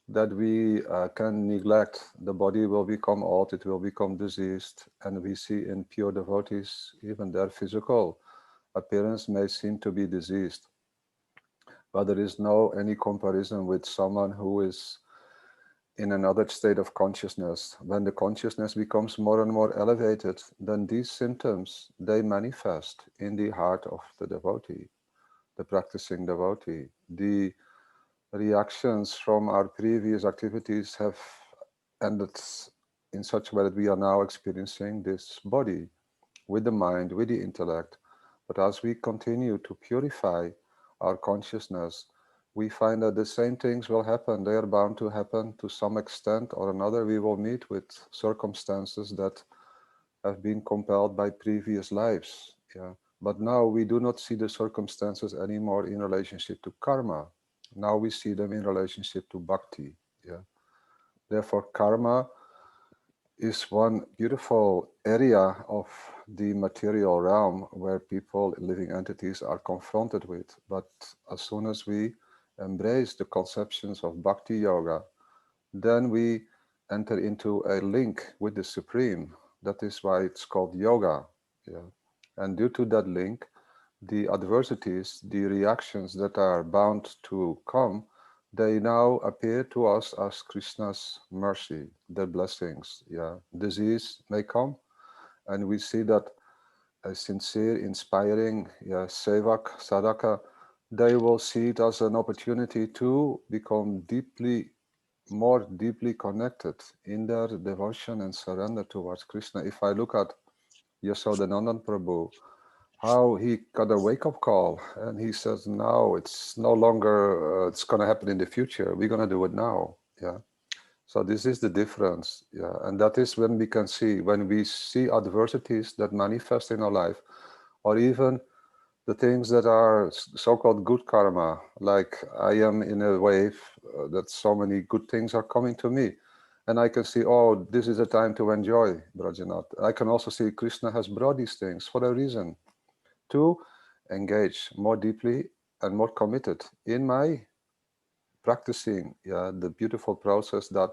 that we can neglect. The body will become old, it will become diseased. And we see in pure devotees, even their physical appearance may seem to be diseased. But there is no any comparison with someone who is in another state of consciousness. When the consciousness becomes more and more elevated, then these symptoms, they manifest in the heart of the devotee, the practicing devotee. The reactions from our previous activities have ended in such a way that we are now experiencing this body with the mind, with the intellect. But as we continue to purify our consciousness, we find that the same things will happen. They are bound to happen to some extent or another. We will meet with circumstances that have been compelled by previous lives. Yeah. But now we do not see the circumstances anymore in relationship to karma. Now we see them in relationship to bhakti. Yeah. Therefore, karma is one beautiful area of the material realm where people, living entities, are confronted with. But as soon as we embrace the conceptions of bhakti yoga, then we enter into a link with the Supreme. That is why it's called yoga. Yeah. And due to that link, the adversities, the reactions that are bound to come, they now appear to us as Krishna's mercy, their blessings. Yeah, disease may come, and we see that a sincere, inspiring, sevak, sadhaka, they will see it as an opportunity to become more deeply connected in their devotion and surrender towards Krishna. If I look at Yashodanandan Prabhu, how he got a wake-up call, and he says, now it's no longer, it's going to happen in the future. We're going to do it now. Yeah. So this is the difference. Yeah. And that is when we can see, when we see adversities that manifest in our life, or even the things that are so-called good karma, like I am in a wave that so many good things are coming to me. And I can see, oh, this is a time to enjoy Brajanath. I can also see Krishna has brought these things for a reason, to engage more deeply and more committed in my practicing the beautiful process that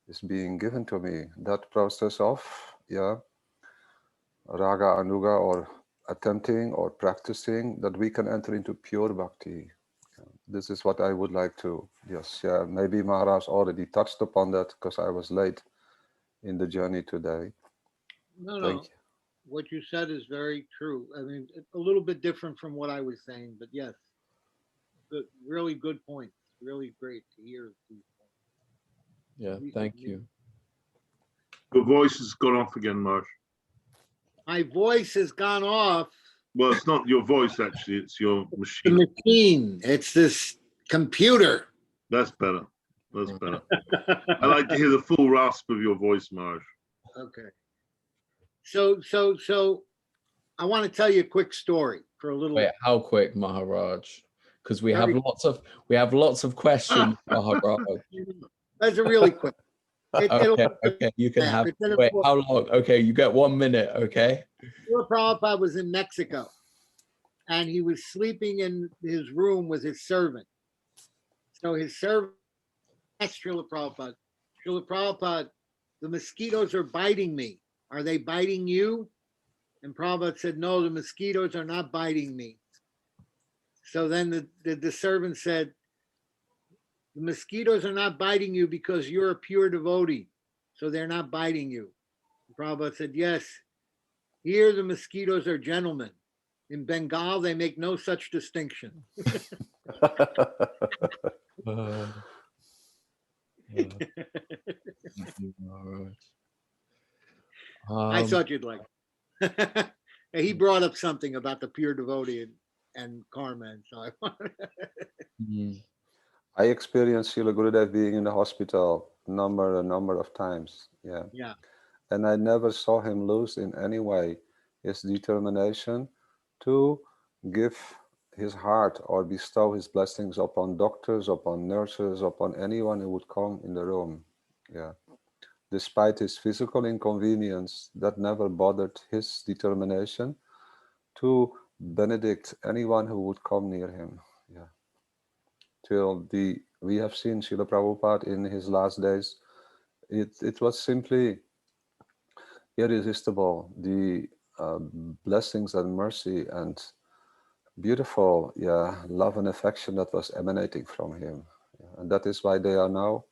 is being given to me, that process of raga anuga, or attempting or practicing that we can enter into pure bhakti. This is what I would like to share. Maybe Maharaj already touched upon that because I was late in the journey today. No. What you said is very true. I mean, a little bit different from what I was saying, but yes, good, really good points. Really great to hear these points. Yeah, thank you. Your voice has gone off again, Marsh. My voice has gone off. Well, it's not your voice, actually. It's your machine. The machine. It's this computer. That's better. That's better. I like to hear the full rasp of your voice, Marsh. Okay. So I want to tell you a quick story for a little. Wait, how quick, Maharaj? Because we have lots of questions, Maharaj. That's a really quick. Okay, you can have. Wait, how long? Okay, you get 1 minute. Okay. Srila Prabhupada was in Mexico, and he was sleeping in his room with his servant. So his servant asked Srila Prabhupada, Srila Prabhupada, the mosquitoes are biting me. Are they biting you? And Prabhupada said, no, the mosquitoes are not biting me. So then the servant said, the mosquitoes are not biting you because you're a pure devotee. So they're not biting you. Prabhupada said, yes, here the mosquitoes are gentlemen. In Bengal, they make no such distinction. Thank you, Maharaj. I thought you'd like it. He brought up something about the pure devotee and karma, and so I wanted. I experienced Srila Gurudev being in the hospital a number of times. Yeah. Yeah. And I never saw him lose in any way his determination to give his heart or bestow his blessings upon doctors, upon nurses, upon anyone who would come in the room. Yeah. Despite his physical inconvenience, that never bothered his determination to benedict anyone who would come near him. Yeah. Till we have seen Srila Prabhupada in his last days. It was simply irresistible, the blessings and mercy and beautiful love and affection that was emanating from him. And that is why they are now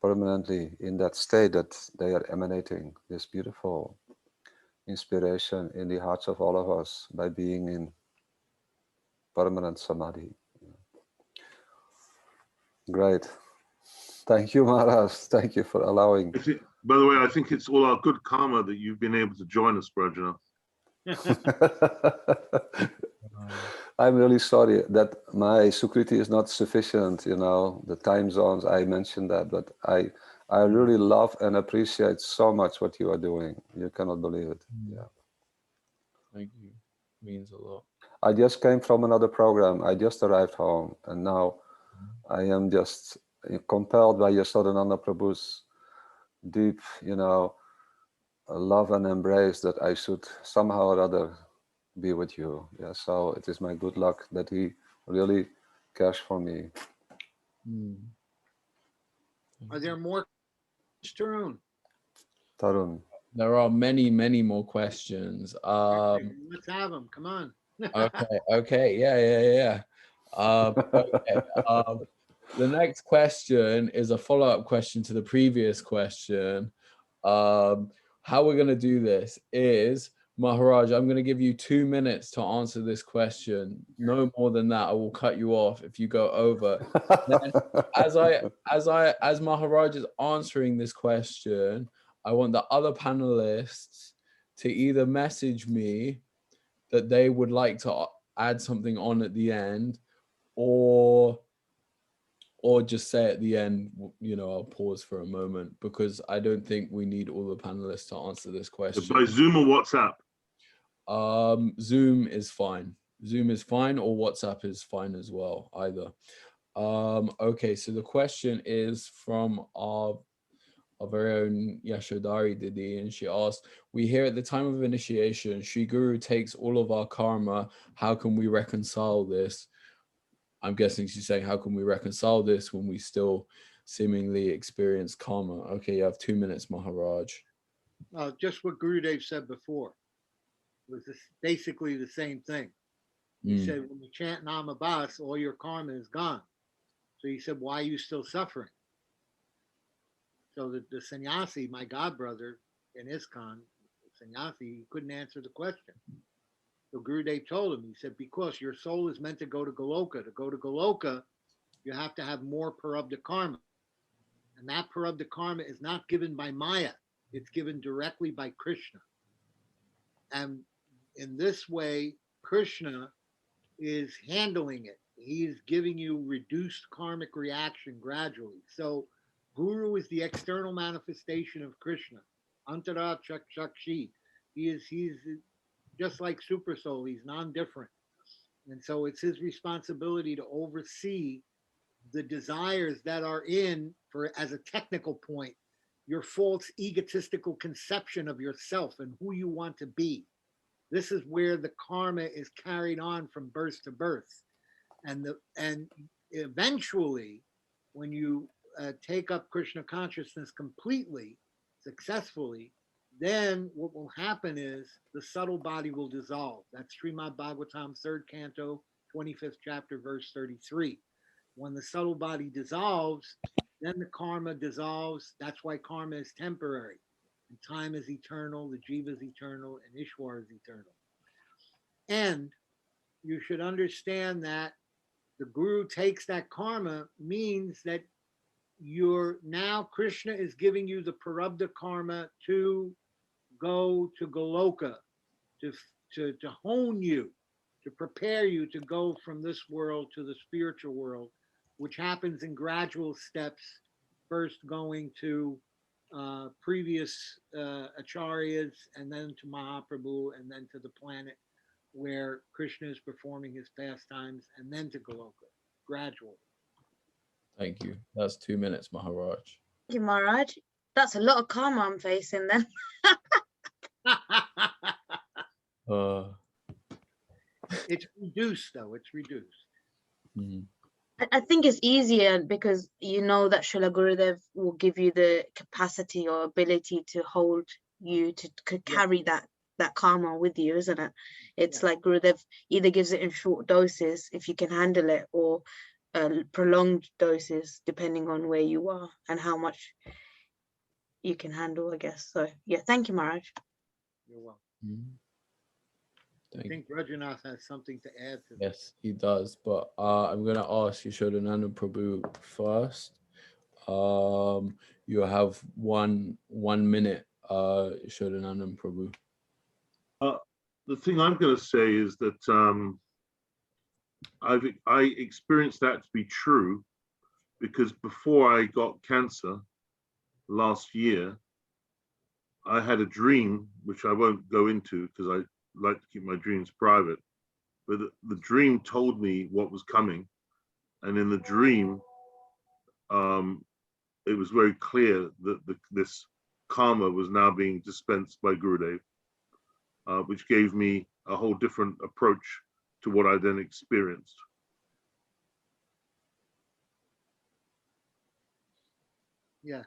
permanently in that state, that they are emanating this beautiful inspiration in the hearts of all of us by being in permanent samadhi. Great. Thank you, Maharaj. Thank you for allowing. By the way, I think it's all our good karma that you've been able to join us, Prajna. I'm really sorry that my Sukriti is not sufficient, the time zones, I mentioned that, but I really love and appreciate so much what you are doing. You cannot believe it. Yeah. Thank you. Means a lot. I just came from another program. I just arrived home, and now I am just compelled by Yasodhananda Prabhu's deep, love and embrace that I should somehow or other be with you. Yeah, so it is my good luck that he really cares for me. Are there more, Tarun? Tarun. There are many, many more questions. Let's have them. Come on. Okay. Yeah. Okay. The next question is a follow-up question to the previous question. How we're going to do this is, Maharaj, I'm going to give you 2 minutes to answer this question. No more than that. I will cut you off if you go over. Then, as Maharaj is answering this question, I want the other panelists to either message me that they would like to add something on at the end, or just say at the end, I'll pause for a moment, because I don't think we need all the panelists to answer this question. By Zoom or WhatsApp? Zoom is fine. Zoom is fine, or WhatsApp is fine as well, either. Okay, so the question is from our very own Yashodhari Didi, and she asked, we hear at the time of initiation, Sri Guru takes all of our karma. How can we reconcile this? I'm guessing she's saying, how can we reconcile this when we still seemingly experience karma? Okay, you have 2 minutes, Maharaj. Just what Gurudev said before. It was basically the same thing. He said, when you chant Nama Bas, all your karma is gone. So he said, why are you still suffering? So the sannyasi, my godbrother in ISKCON, sannyasi, he couldn't answer the question. So Gurudev told him, he said, because your soul is meant to go to Goloka. To go to Goloka, you have to have more parabdha karma. And that parabdha karma is not given by Maya. It's given directly by Krishna. And in this way, Krishna is handling it. He is giving you reduced karmic reaction gradually. So Guru is the external manifestation of Krishna. Antara Chak Shakshi. He's just like Super Soul. He's non-different. And so it's his responsibility to oversee the desires that are in, for as a technical point, your false egotistical conception of yourself and who you want to be. This is where the karma is carried on from birth to birth. And eventually, when you take up Krishna consciousness completely, successfully, then what will happen is the subtle body will dissolve. That's Srimad Bhagavatam, 3rd canto, 25th chapter, verse 33. When the subtle body dissolves, then the karma dissolves. That's why karma is temporary. and time is eternal, the Jiva is eternal, and Ishwar is eternal. And you should understand that the Guru takes that karma means that you're now, Krishna is giving you the Prarabdha karma to go to Goloka, to hone you, to prepare you to go from this world to the spiritual world, which happens in gradual steps, first going to previous acharyas, and then to Mahaprabhu, and then to the planet where Krishna is performing his pastimes, and then to Goloka, gradually. Thank you. That's 2 minutes, Maharaj. Thank you, Maharaj. That's a lot of karma I'm facing then. It's reduced, though. It's reduced. Mhm. I think it's easier because you know that Srila Gurudev will give you the capacity or ability to hold you to carry that karma with you, isn't it? It's like Gurudev either gives it in short doses if you can handle it, or prolonged doses depending on where you are and how much you can handle, I guess. So yeah, thank you, Maharaj. You're welcome. Mhm. I think Rajanath has something to add to this. Yes, he does. But I'm going to ask Yashodananda Prabhu first. You have one minute, Yashodananda Prabhu. The thing I'm going to say is that I experienced that to be true because before I got cancer last year, I had a dream, which I won't go into because I like to keep my dreams private. But the dream told me what was coming, and in the dream, it was very clear that this karma was now being dispensed by Gurudev, which gave me a whole different approach to what I then experienced. Yes.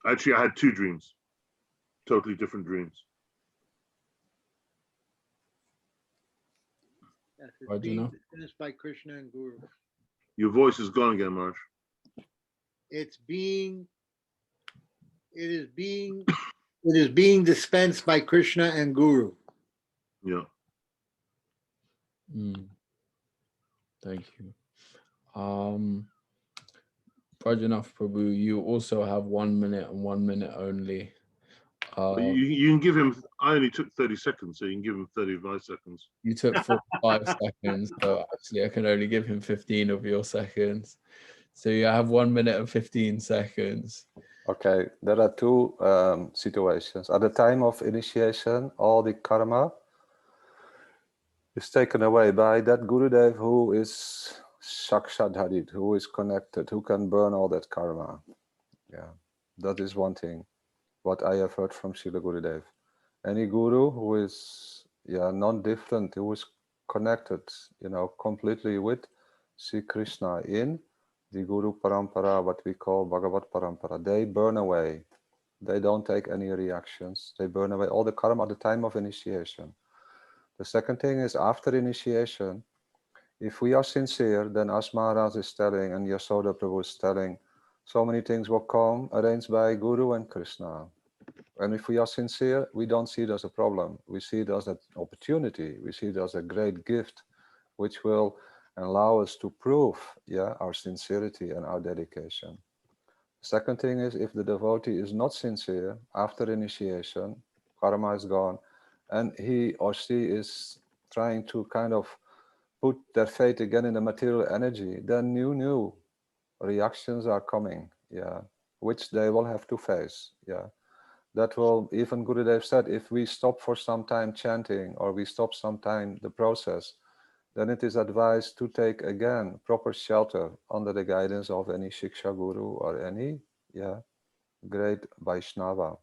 Actually, I had two dreams, totally different dreams. Yes, it's being Rajana? dispensed by Krishna and Guru. Your voice is gone again, Maharaj. It is being dispensed by Krishna and Guru. Yeah. Thank you. Prajanath Prabhu, you also have 1 minute and 1 minute only. You can give him, I only took 30 seconds, so you can give him 35 seconds. You took 45 seconds, so actually I can only give him 15 of your seconds. So you have 1 minute and 15 seconds. Okay, there are two situations. At the time of initiation, all the karma is taken away by that Gurudev who is Shakshadharit, who is connected, who can burn all that karma. Yeah, that is one thing, what I have heard from Srila Gurudev. Any Guru who is non-different, who is connected, completely with Sri Krishna in the Guru Parampara, what we call Bhagavat Parampara, they burn away. They don't take any reactions. They burn away all the karma at the time of initiation. The second thing is after initiation, if we are sincere, then as Maharaj is telling and Yasoda Prabhu is telling, so many things will come arranged by Guru and Krishna. And if we are sincere, we don't see it as a problem. We see it as an opportunity. We see it as a great gift, which will allow us to prove our sincerity and our dedication. Second thing is, if the devotee is not sincere after initiation, karma is gone, and he or she is trying to kind of put their faith again in the material energy, then new reactions are coming, which they will have to face. That will, even Gurudev said, if we stop for some time chanting or we stop some time the process, then it is advised to take again proper shelter under the guidance of any Shiksha Guru or any great Vaishnavi.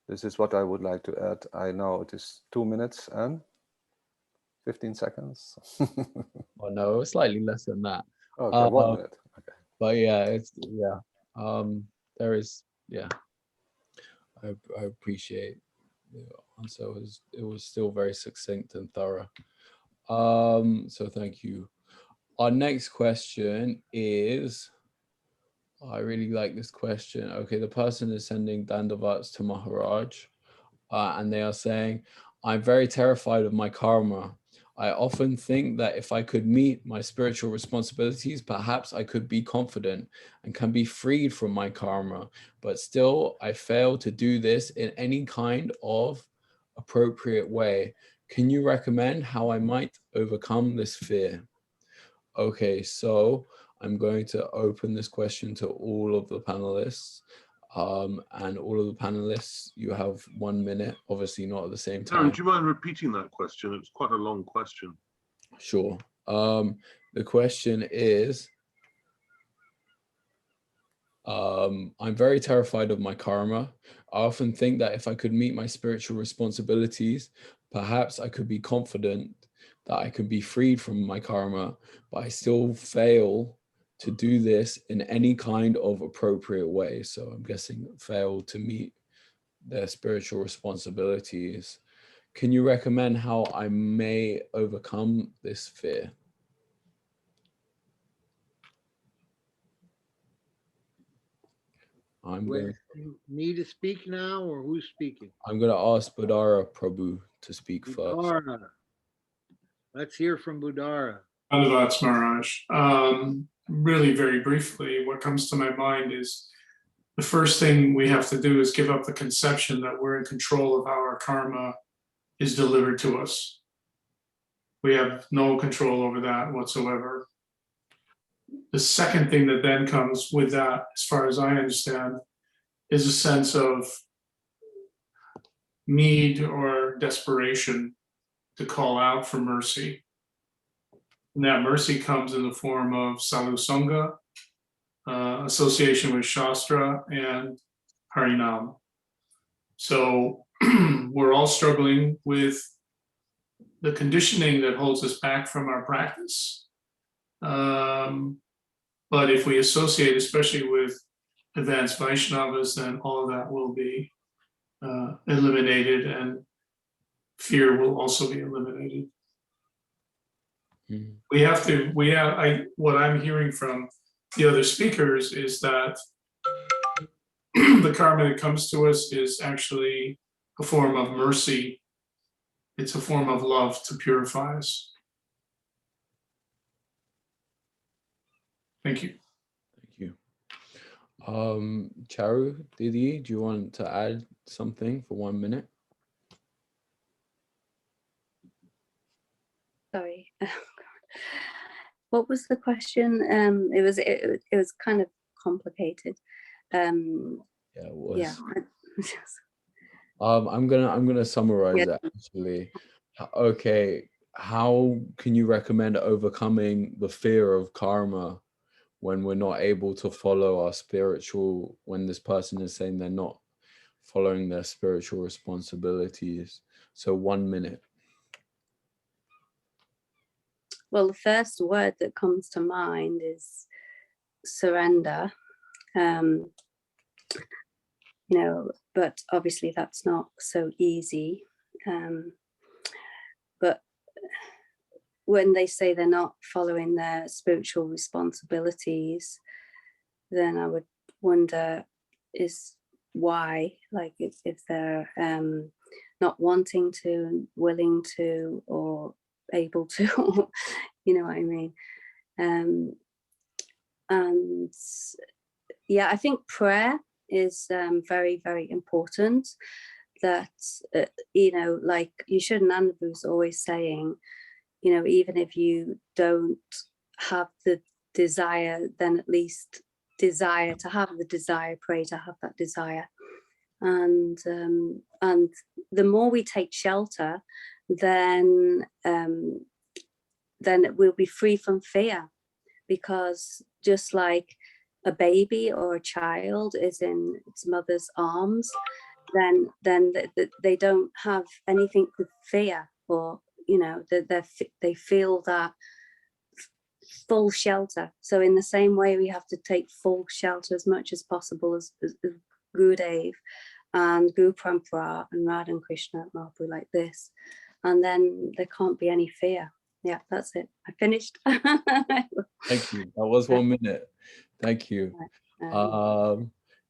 This is what I would like to add. I know it is 2 minutes and 15 seconds. Oh no, slightly less than that. Okay, 1 minute. Okay. But yeah, there is, I appreciate the answer. It was still very succinct and thorough. So thank you. Our next question is I really like this question. Okay, the person is sending dandavats to Maharaj, and they are saying, I'm very terrified of my karma. I often think that if I could meet my spiritual responsibilities, perhaps I could be confident and can be freed from my karma, but still I fail to do this in any kind of appropriate way. Can you recommend how I might overcome this fear? Okay, so I'm going to open this question to all of the panelists. And all of the panelists, you have 1 minute, obviously not at the same Darren, time. do you mind repeating that question? It's quite a long question. Sure. The question is, I'm very terrified of my karma. I often think that if I could meet my spiritual responsibilities, perhaps I could be confident that I could be freed from my karma, but I still fail to do this in any kind of appropriate way. So I'm guessing fail to meet their spiritual responsibilities. Can you recommend how I may overcome this fear? Me to speak now, or who's speaking? I'm going to ask Budara Prabhu to speak first. Budara. Let's hear from Budara. Dandavats, Maharaj. Really, very briefly, what comes to my mind is the first thing we have to do is give up the conception that we're in control of how our karma is delivered to us. We have no control over that whatsoever. The second thing that then comes with that, as far as I understand, is a sense of need or desperation to call out for mercy. And that mercy comes in the form of sadhu sangha, association with Shastra, and Harinam. So we're all struggling with the conditioning that holds us back from our practice. But if we associate, especially with advanced Vaishnavas, then all of that will be eliminated, and fear will also be eliminated. What I'm hearing from the other speakers is that the karma that comes to us is actually a form of mercy. It's a form of love to purify us. Thank you. Thank you. Charu, Didi, do you want to add something for 1 minute? Sorry. What was the question? It was kind of complicated. Yeah, it was. Yeah. I'm gonna summarize that actually. Okay, how can you recommend overcoming the fear of karma when we're not able to follow our spiritual, when this person is saying they're not following their spiritual responsibilities? So 1 minute. Well, the first word that comes to mind is surrender. But obviously that's not so easy. But when they say they're not following their spiritual responsibilities, then I would wonder is why, like if they're not wanting to, willing to, or able to, you know what I mean? And yeah, I think prayer is very, very important. That, like Yeshua Nandavu's always saying, even if you don't have the desire, then at least desire to have the desire, pray to have that desire. And the more we take shelter, then we'll be free from fear, because just like a baby or a child is in its mother's arms, then they don't have anything to fear, or they feel that full shelter. So in the same way, we have to take full shelter as much as possible as Gurudev and Guru Parampara and Radha and Krishna Mahaprabhu, like this, and then there can't be any fear. Yeah, that's it. I finished. Thank you. That was 1 minute. Thank you.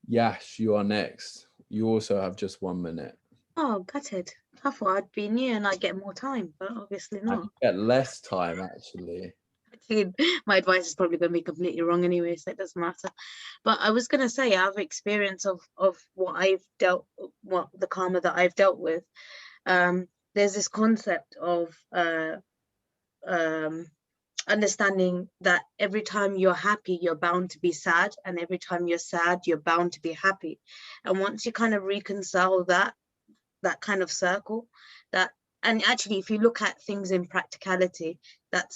Yash, you are next. You also have just 1 minute. Oh, gutted. I thought I'd be new and I'd get more time, but obviously And not. you get less time, actually. Dude, my advice is probably going to be completely wrong anyway, so it doesn't matter. But I was going to say, I have experience of what the karma that I've dealt with. There's this concept of understanding that every time you're happy, you're bound to be sad, and every time you're sad, you're bound to be happy. And once you kind of reconcile that kind of circle, and actually if you look at things in practicality, that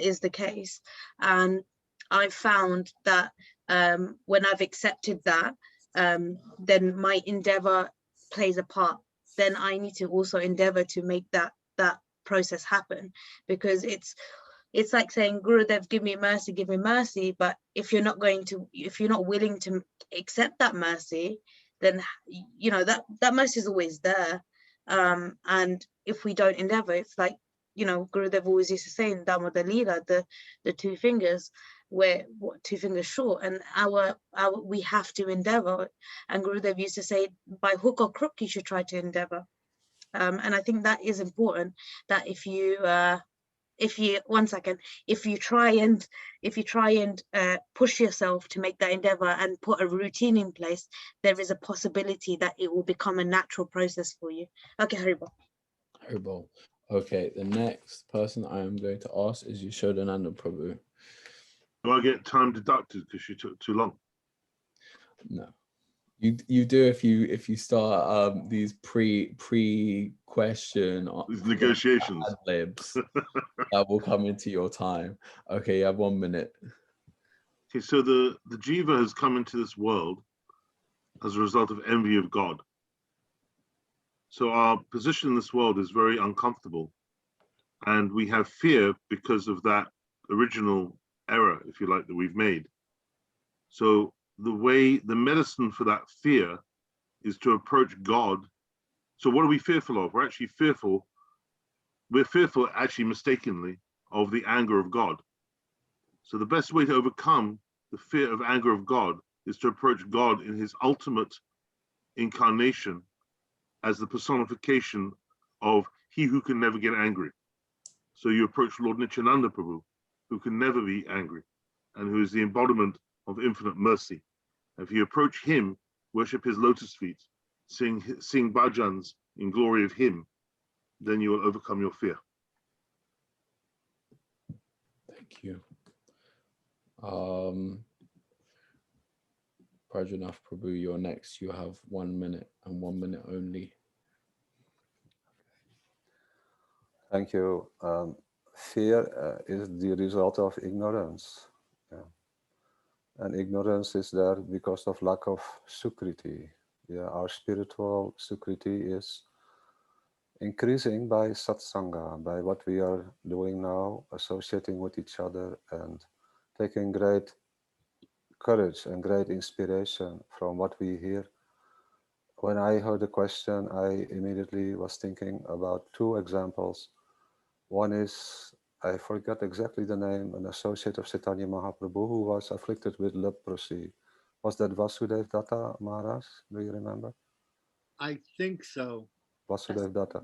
is the case. And I've found that when I've accepted that, then my endeavor plays a part. Then I need to also endeavor to make that process happen, because it's like saying, Gurudev, give me mercy, but if you're not willing to accept that mercy, then you know that mercy is always there. And if we don't endeavor, it's like, you know, Gurudev always used to say in Damodar Leela, the two fingers, where what 2 fingers short, and our we have to endeavor. And Gurudev used to say, by hook or crook you should try to endeavor. And I think that is important, that if you try and push yourself to make that endeavor and put a routine in place, there is a possibility that it will become a natural process for you. Okay, Haribol. Haribol. Okay, the next person I am going to ask is Yashodananda Prabhu. Do I get time deducted because she took too long? No. You do if you start these pre-question These negotiations. ad-libs that will come into your time. Okay, you have 1 minute. Okay, so the jiva has come into this world as a result of envy of God. So our position in this world is very uncomfortable, and we have fear because of that original error, if you like, that we've made. So the medicine for that fear is to approach God. So what are we fearful of? We're fearful actually mistakenly of the anger of God. So the best way to overcome the fear of anger of God is to approach God in his ultimate incarnation as the personification of he who can never get angry. So you approach Lord Nityananda Prabhu, who can never be angry and who is the embodiment of infinite mercy. If you approach him, worship his lotus feet, sing bhajans in glory of him, then you will overcome your fear. Thank you. Prajanath Prabhu, you're next. You have 1 minute and 1 minute only. Thank you. Fear is the result of ignorance. Yeah. And ignorance is there because of lack of sukriti. Yeah, our spiritual sukriti is increasing by satsanga, by what we are doing now, associating with each other and taking great courage and great inspiration from what we hear. When I heard the question, I immediately was thinking about 2 examples. One is, I forget exactly the name, an associate of Chaitanya Mahaprabhu who was afflicted with leprosy. Was that Vasudev Datta, Maharaj? Do you remember? I think so. Vasudev Datta,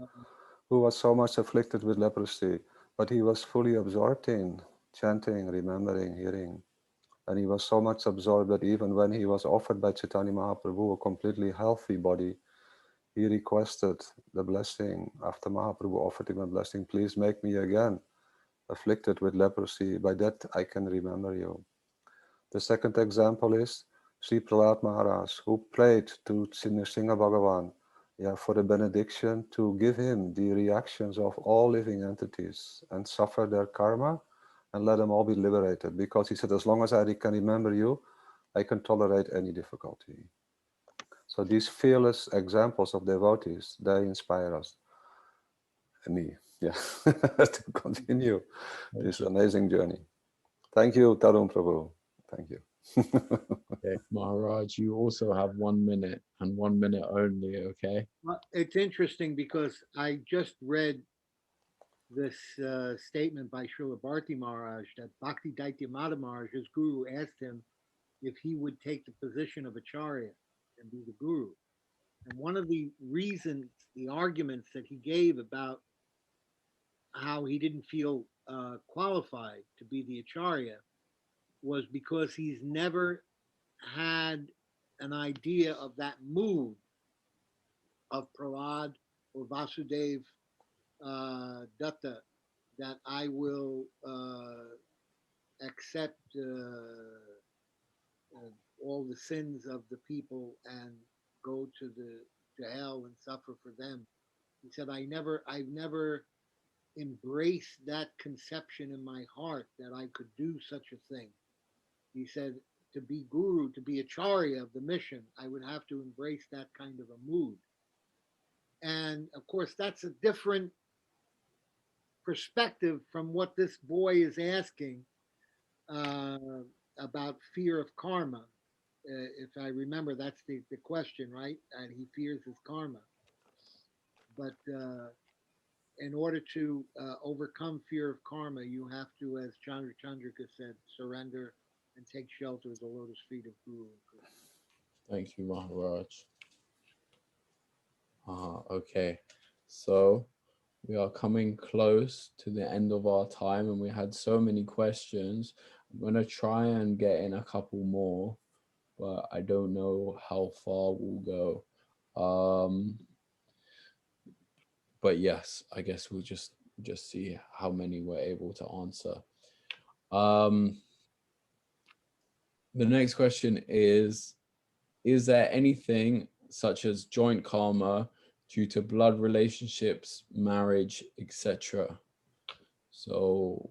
who was so much afflicted with leprosy, but he was fully absorbed in chanting, remembering, hearing. And he was so much absorbed that even when he was offered by Chaitanya Mahaprabhu a completely healthy body, he requested the blessing. After Mahaprabhu offered him a blessing, please make me again afflicted with leprosy. By that I can remember you. The second example is Sri Prahlad Maharaj, who prayed to Singha Bhagavan, for the benediction to give him the reactions of all living entities and suffer their karma and let them all be liberated. Because he said, as long as I can remember you, I can tolerate any difficulty. So these fearless examples of devotees, they inspire us. And me, to continue this amazing journey. Thank you, Tarun Prabhu. Thank you. Okay, Maharaj, you also have 1 minute and 1 minute only, okay? Well, it's interesting because I just read this statement by Srila Bharti Maharaj that Bhaktivedanta Maharaj, his guru, asked him if he would take the position of Acharya and be the guru. And one of the reasons, the arguments that he gave about how he didn't feel qualified to be the Acharya was because he's never had an idea of that mood of Prahlad or Vasudev Datta, that I will accept all the sins of the people and go to hell and suffer for them. He said, I've never embraced that conception in my heart that I could do such a thing. He said, to be guru, to be acharya of the mission, I would have to embrace that kind of a mood. And of course, that's a different perspective from what this boy is asking about fear of karma. If I remember, that's the question, right? And he fears his karma. But in order to overcome fear of karma, you have to, as Chandrika said, surrender and take shelter of the lotus feet of Guru and Krishna. Thank you, Maharaj. Okay, so we are coming close to the end of our time, and we had so many questions. I'm going to try and get in a couple more, but I don't know how far we'll go. But yes, I guess we'll just see how many we're able to answer. The next question is there anything such as joint karma due to blood relationships, marriage, etc.? So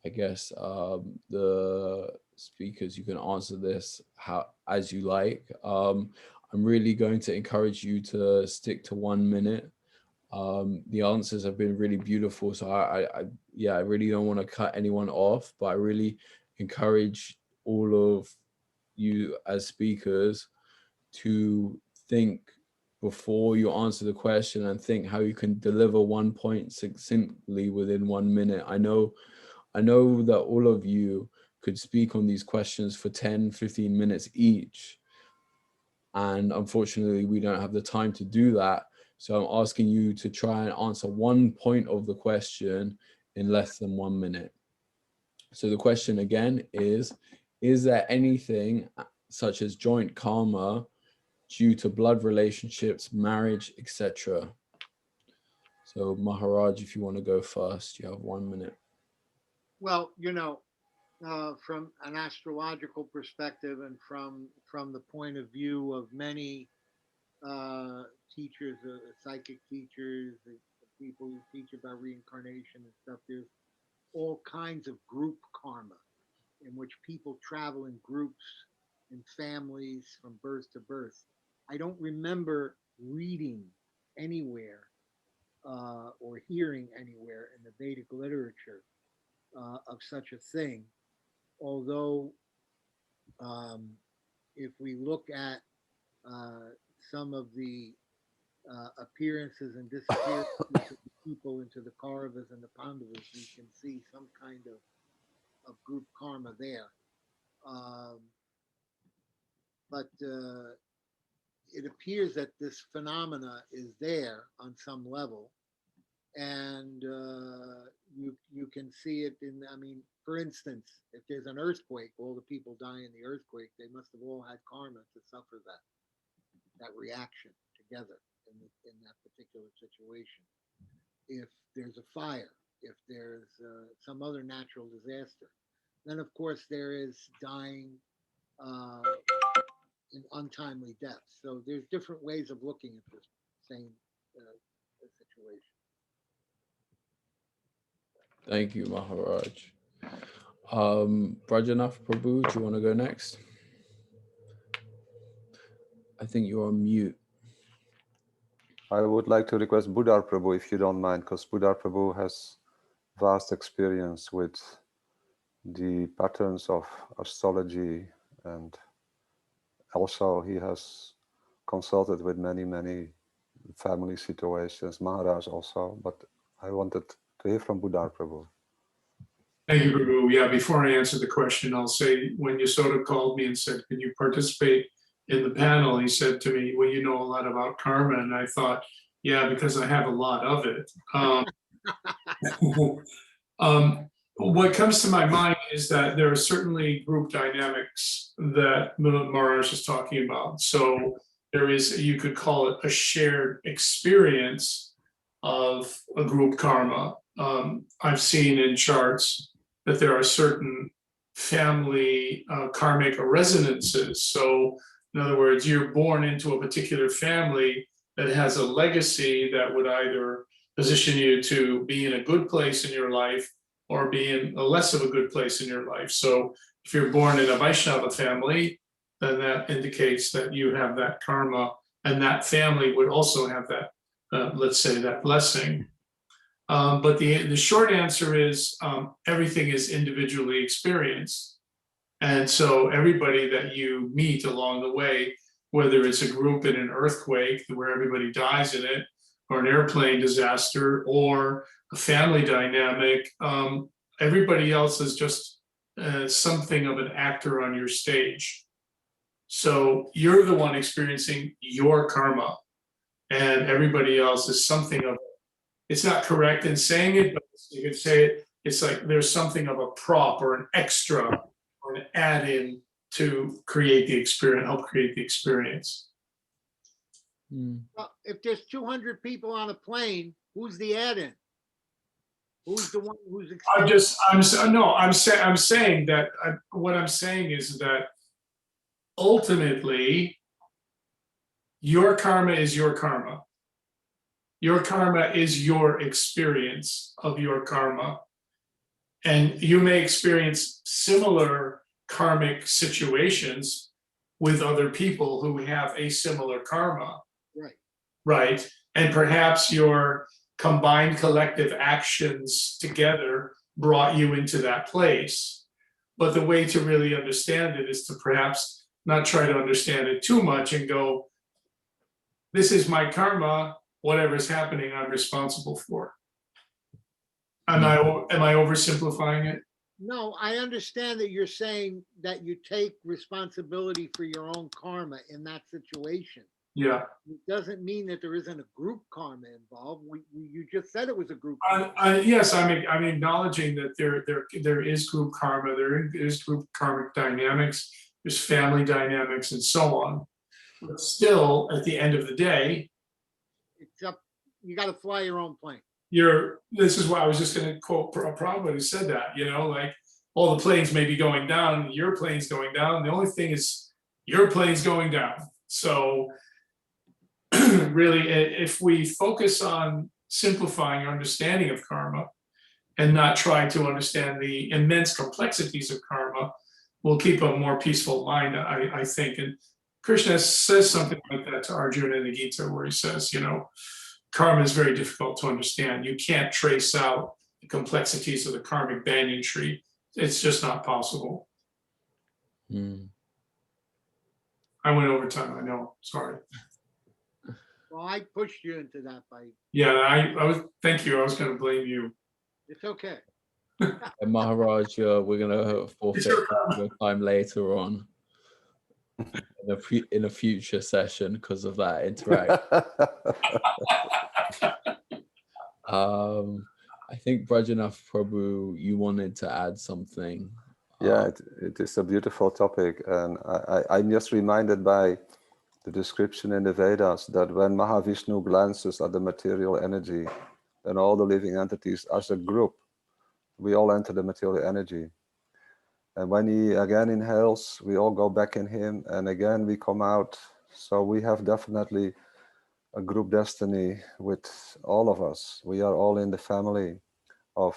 I guess the speakers, you can answer this as you like. I'm really going to encourage you to stick to 1 minute. The answers have been really beautiful, so I really don't want to cut anyone off, but I really encourage all of you as speakers to think before you answer the question and think how you can deliver 1 point succinctly within 1 minute. I know that all of you could speak on these questions for 10-15 minutes each, and unfortunately we don't have the time to do that. So I'm asking you to try and answer 1 point of the question in less than 1 minute. So the question again is there anything such as joint karma due to blood relationships, marriage, etc.? So Maharaj, if you want to go first, you have 1 minute. Well, from an astrological perspective and from the point of view of many teachers, psychic teachers, the people who teach about reincarnation and stuff, there's all kinds of group karma in which people travel in groups, in families from birth to birth. I don't remember reading anywhere or hearing anywhere in the Vedic literature of such a thing. Although, if we look at some of the appearances and disappearances of people into the Kauravas and the Pandavas, we can see some kind of group karma there. But it appears that this phenomena is there on some level, and you can see it in, for instance, if there's an earthquake, all the people die in the earthquake, they must have all had karma to suffer that reaction together in that particular situation. If there's a fire, if there's some other natural disaster, then of course there is dying in untimely death. So there's different ways of looking at this same situation. Thank you, Maharaj. Brajanath Prabhu, do you want to go next? I think you're on mute. I would like to request Buddha Prabhu, if you don't mind, because Buddha Prabhu has vast experience with the patterns of astrology, and also he has consulted with many family situations, Maharaj also, but I wanted to hear from Buddha Prabhu. Thank you, Guru. Yeah, before I answer the question, I'll say when Yasota called me and said, can you participate in the panel? He said to me, well, you know a lot about karma. And I thought, yeah, because I have a lot of it. What comes to my mind is that there are certainly group dynamics that Maharaj is talking about. So there is, you could call it a shared experience of a group karma. I've seen in charts that there are certain family karmic resonances. So in other words, you're born into a particular family that has a legacy that would either position you to be in a good place in your life or be in a less of a good place in your life. So if you're born in a Vaishnava family, then that indicates that you have that karma, and that family would also have that, let's say, that blessing. But the short answer is everything is individually experienced. And so everybody that you meet along the way, whether it's a group in an earthquake where everybody dies in it, or an airplane disaster, or a family dynamic, everybody else is just something of an actor on your stage. So you're the one experiencing your karma, and everybody else is something of it. It's not correct in saying it, but you could say it, it's like there's something of a prop or an extra or an add-in to create the experience, help create the experience. Well, if there's 200 people on a plane, who's the add-in? Who's the one who's I'm saying that what I'm saying is that ultimately your karma is your karma. Your karma is your experience of your karma. And you may experience similar karmic situations with other people who have a similar karma. Right. Right. And perhaps your combined collective actions together brought you into that place. But the way to really understand it is to perhaps not try to understand it too much and go, this is my karma, whatever's happening, I'm responsible for. Am I oversimplifying it? No, I understand that you're saying that you take responsibility for your own karma in that situation. Yeah. It doesn't mean that there isn't a group karma involved. You just said it was a group. Yes, I'm acknowledging that there is group karma, there is group karmic dynamics, there's family dynamics, and so on. But still, at the end of the day, it's up. You got to fly your own plane. This is why I was just going to quote Prabhupada who said that. You know, like all the planes may be going down, your plane's going down. The only thing is your plane's going down. So really, if we focus on simplifying our understanding of karma and not try to understand the immense complexities of karma, we'll keep a more peaceful mind, I think. And Krishna says something like that to Arjuna in the Gita, where he says, you know, karma is very difficult to understand. You can't trace out the complexities of the karmic banyan tree. It's just not possible. I went over time, I know, sorry. Well, I pushed you into that fight. Yeah, I was. Thank you. I was going to blame you. It's okay. And Maharaj, we're gonna forfeit your time later on in a future session because of that interaction. I think Brajanath Prabhu, you wanted to add something. Yeah, it is a beautiful topic, and I'm just reminded by the description in the Vedas that when Mahavishnu glances at the material energy, then all the living entities as a group, we all enter the material energy. And when he again inhales, we all go back in him, and again we come out. So we have definitely a group destiny with all of us. We are all in the family of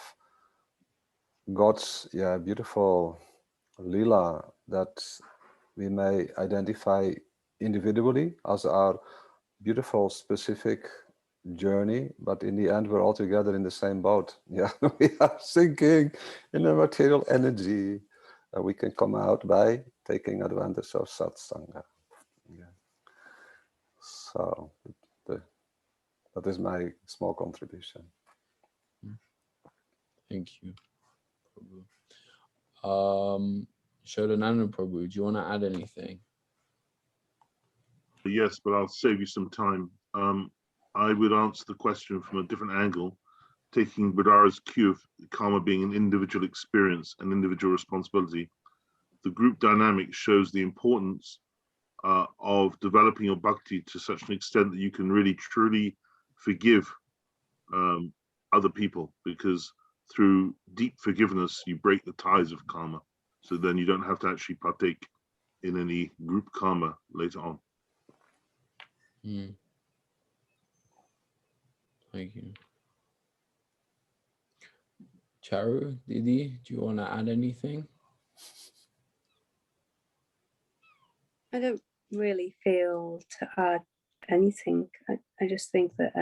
God's beautiful lila that we may identify individually as our beautiful specific journey, but in the end we're all together in the same boat. Yeah, we are sinking in the material energy. We can come out by taking advantage of satsanga. Yeah. So that is my small contribution. Thank you. Prabhu. Shodananda Prabhu, do you want to add anything? Yes, but I'll save you some time. I would answer the question from a different angle, taking Bidara's cue of karma being an individual experience and individual responsibility. The group dynamic shows the importance of developing your bhakti to such an extent that you can really truly forgive other people, because through deep forgiveness you break the ties of karma, so then you don't have to actually partake in any group karma later on. Thank you. Charu, Didi, do you want to add anything? I don't really feel to add anything. I just think that,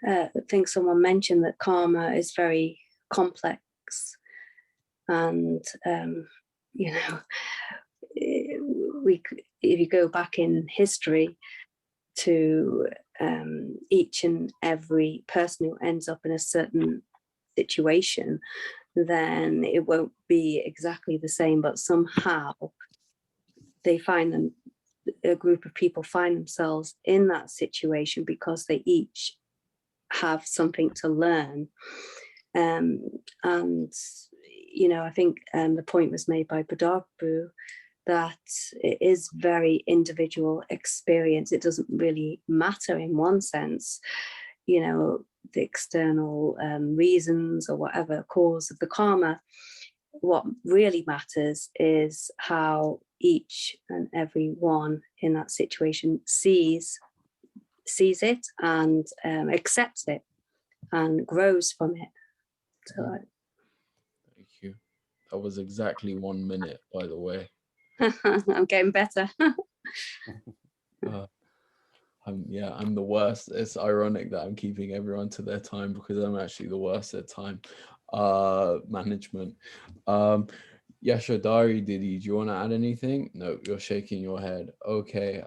I think someone mentioned that karma is very complex, and if you go back in history to each and every person who ends up in a certain situation, then it won't be exactly the same, but somehow a group of people find themselves in that situation because they each have something to learn. And I think the point was made by Badabu that it is very individual experience. It doesn't really matter in one sense, the external reasons or whatever cause of the karma. What really matters is how each and every one in that situation sees it and accepts it and grows from it. So thank you. That was exactly 1 minute, by the way. I'm getting better. I'm the worst. It's ironic that I'm keeping everyone to their time, because I'm actually the worst at time management. Yashodhari, Didi, do you want to add anything? No, you're shaking your head. Okay.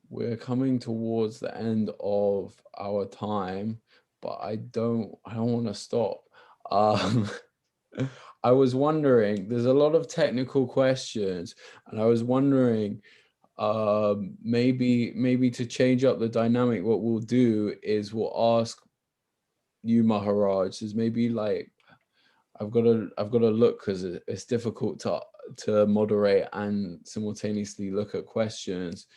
We're coming towards the end of our time, but I don't want to stop. I was wondering, there's a lot of technical questions, and I was wondering, maybe to change up the dynamic, what we'll do is we'll ask you, Maharaj, is maybe like, I've got to look, because it's difficult to moderate and simultaneously look at questions,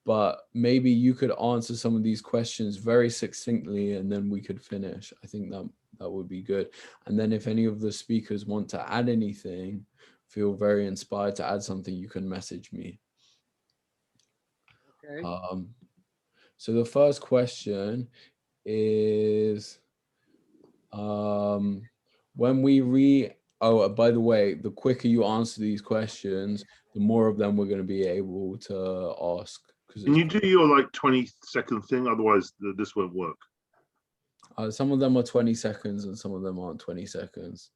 but maybe you could answer some of these questions very succinctly, and then we could finish. I think that would be good. And then if any of the speakers want to add anything, feel very inspired to add something, you can message me. Okay. So the first question is, when we by the way, the quicker you answer these questions, the more of them we're going to be able to ask. Can you do your 20-second thing? Otherwise, this won't work. Some of them are 20 seconds and some of them aren't 20 seconds.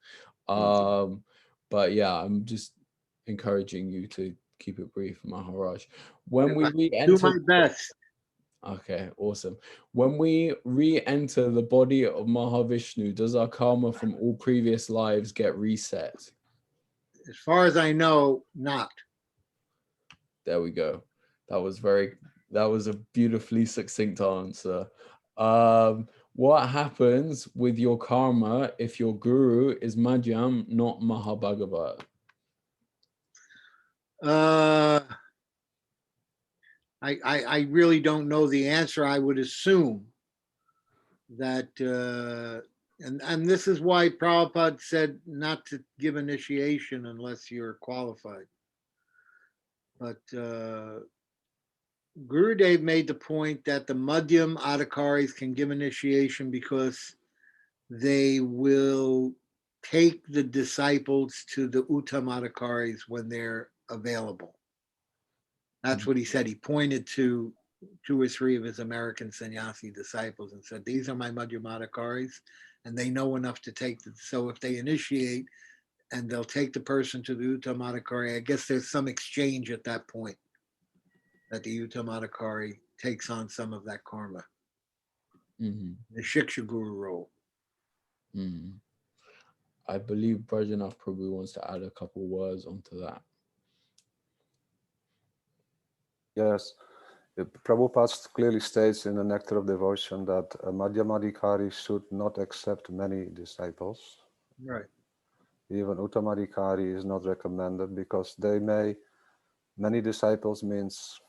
But yeah, I'm just encouraging you to keep it brief, Maharaj. When we re-enter, do my best. Okay, awesome. When we re-enter the body of Mahavishnu, does our karma from all previous lives get reset? As far as I know, not. There we go. That was a beautifully succinct answer. What happens with your karma if your guru is Madhyam, not Mahabhagavat? I really don't know the answer. I would assume that, and this is why Prabhupada said not to give initiation unless you're qualified. But Gurudev made the point that the Madhyam Adhikaris can give initiation because they will take the disciples to the Uttam Adhikaris when they're available. That's what he said. He pointed to 2 or 3 of his American sannyasi disciples and said, these are my Madhyam Adhikaris, and they know enough to take them. So if they initiate and they'll take the person to the Uttam Adhikari, I guess there's some exchange at that point, that the Uttam Adhikari takes on some of that karma, Mhm. the Shiksha Guru role. Mhm. I believe Brajanath Prabhu wants to add a couple words onto that. Yes, Prabhupada clearly states in the Nectar of Devotion that a Madhyamadikari should not accept many disciples. Right. Even Uttamadikari is not recommended because many disciples means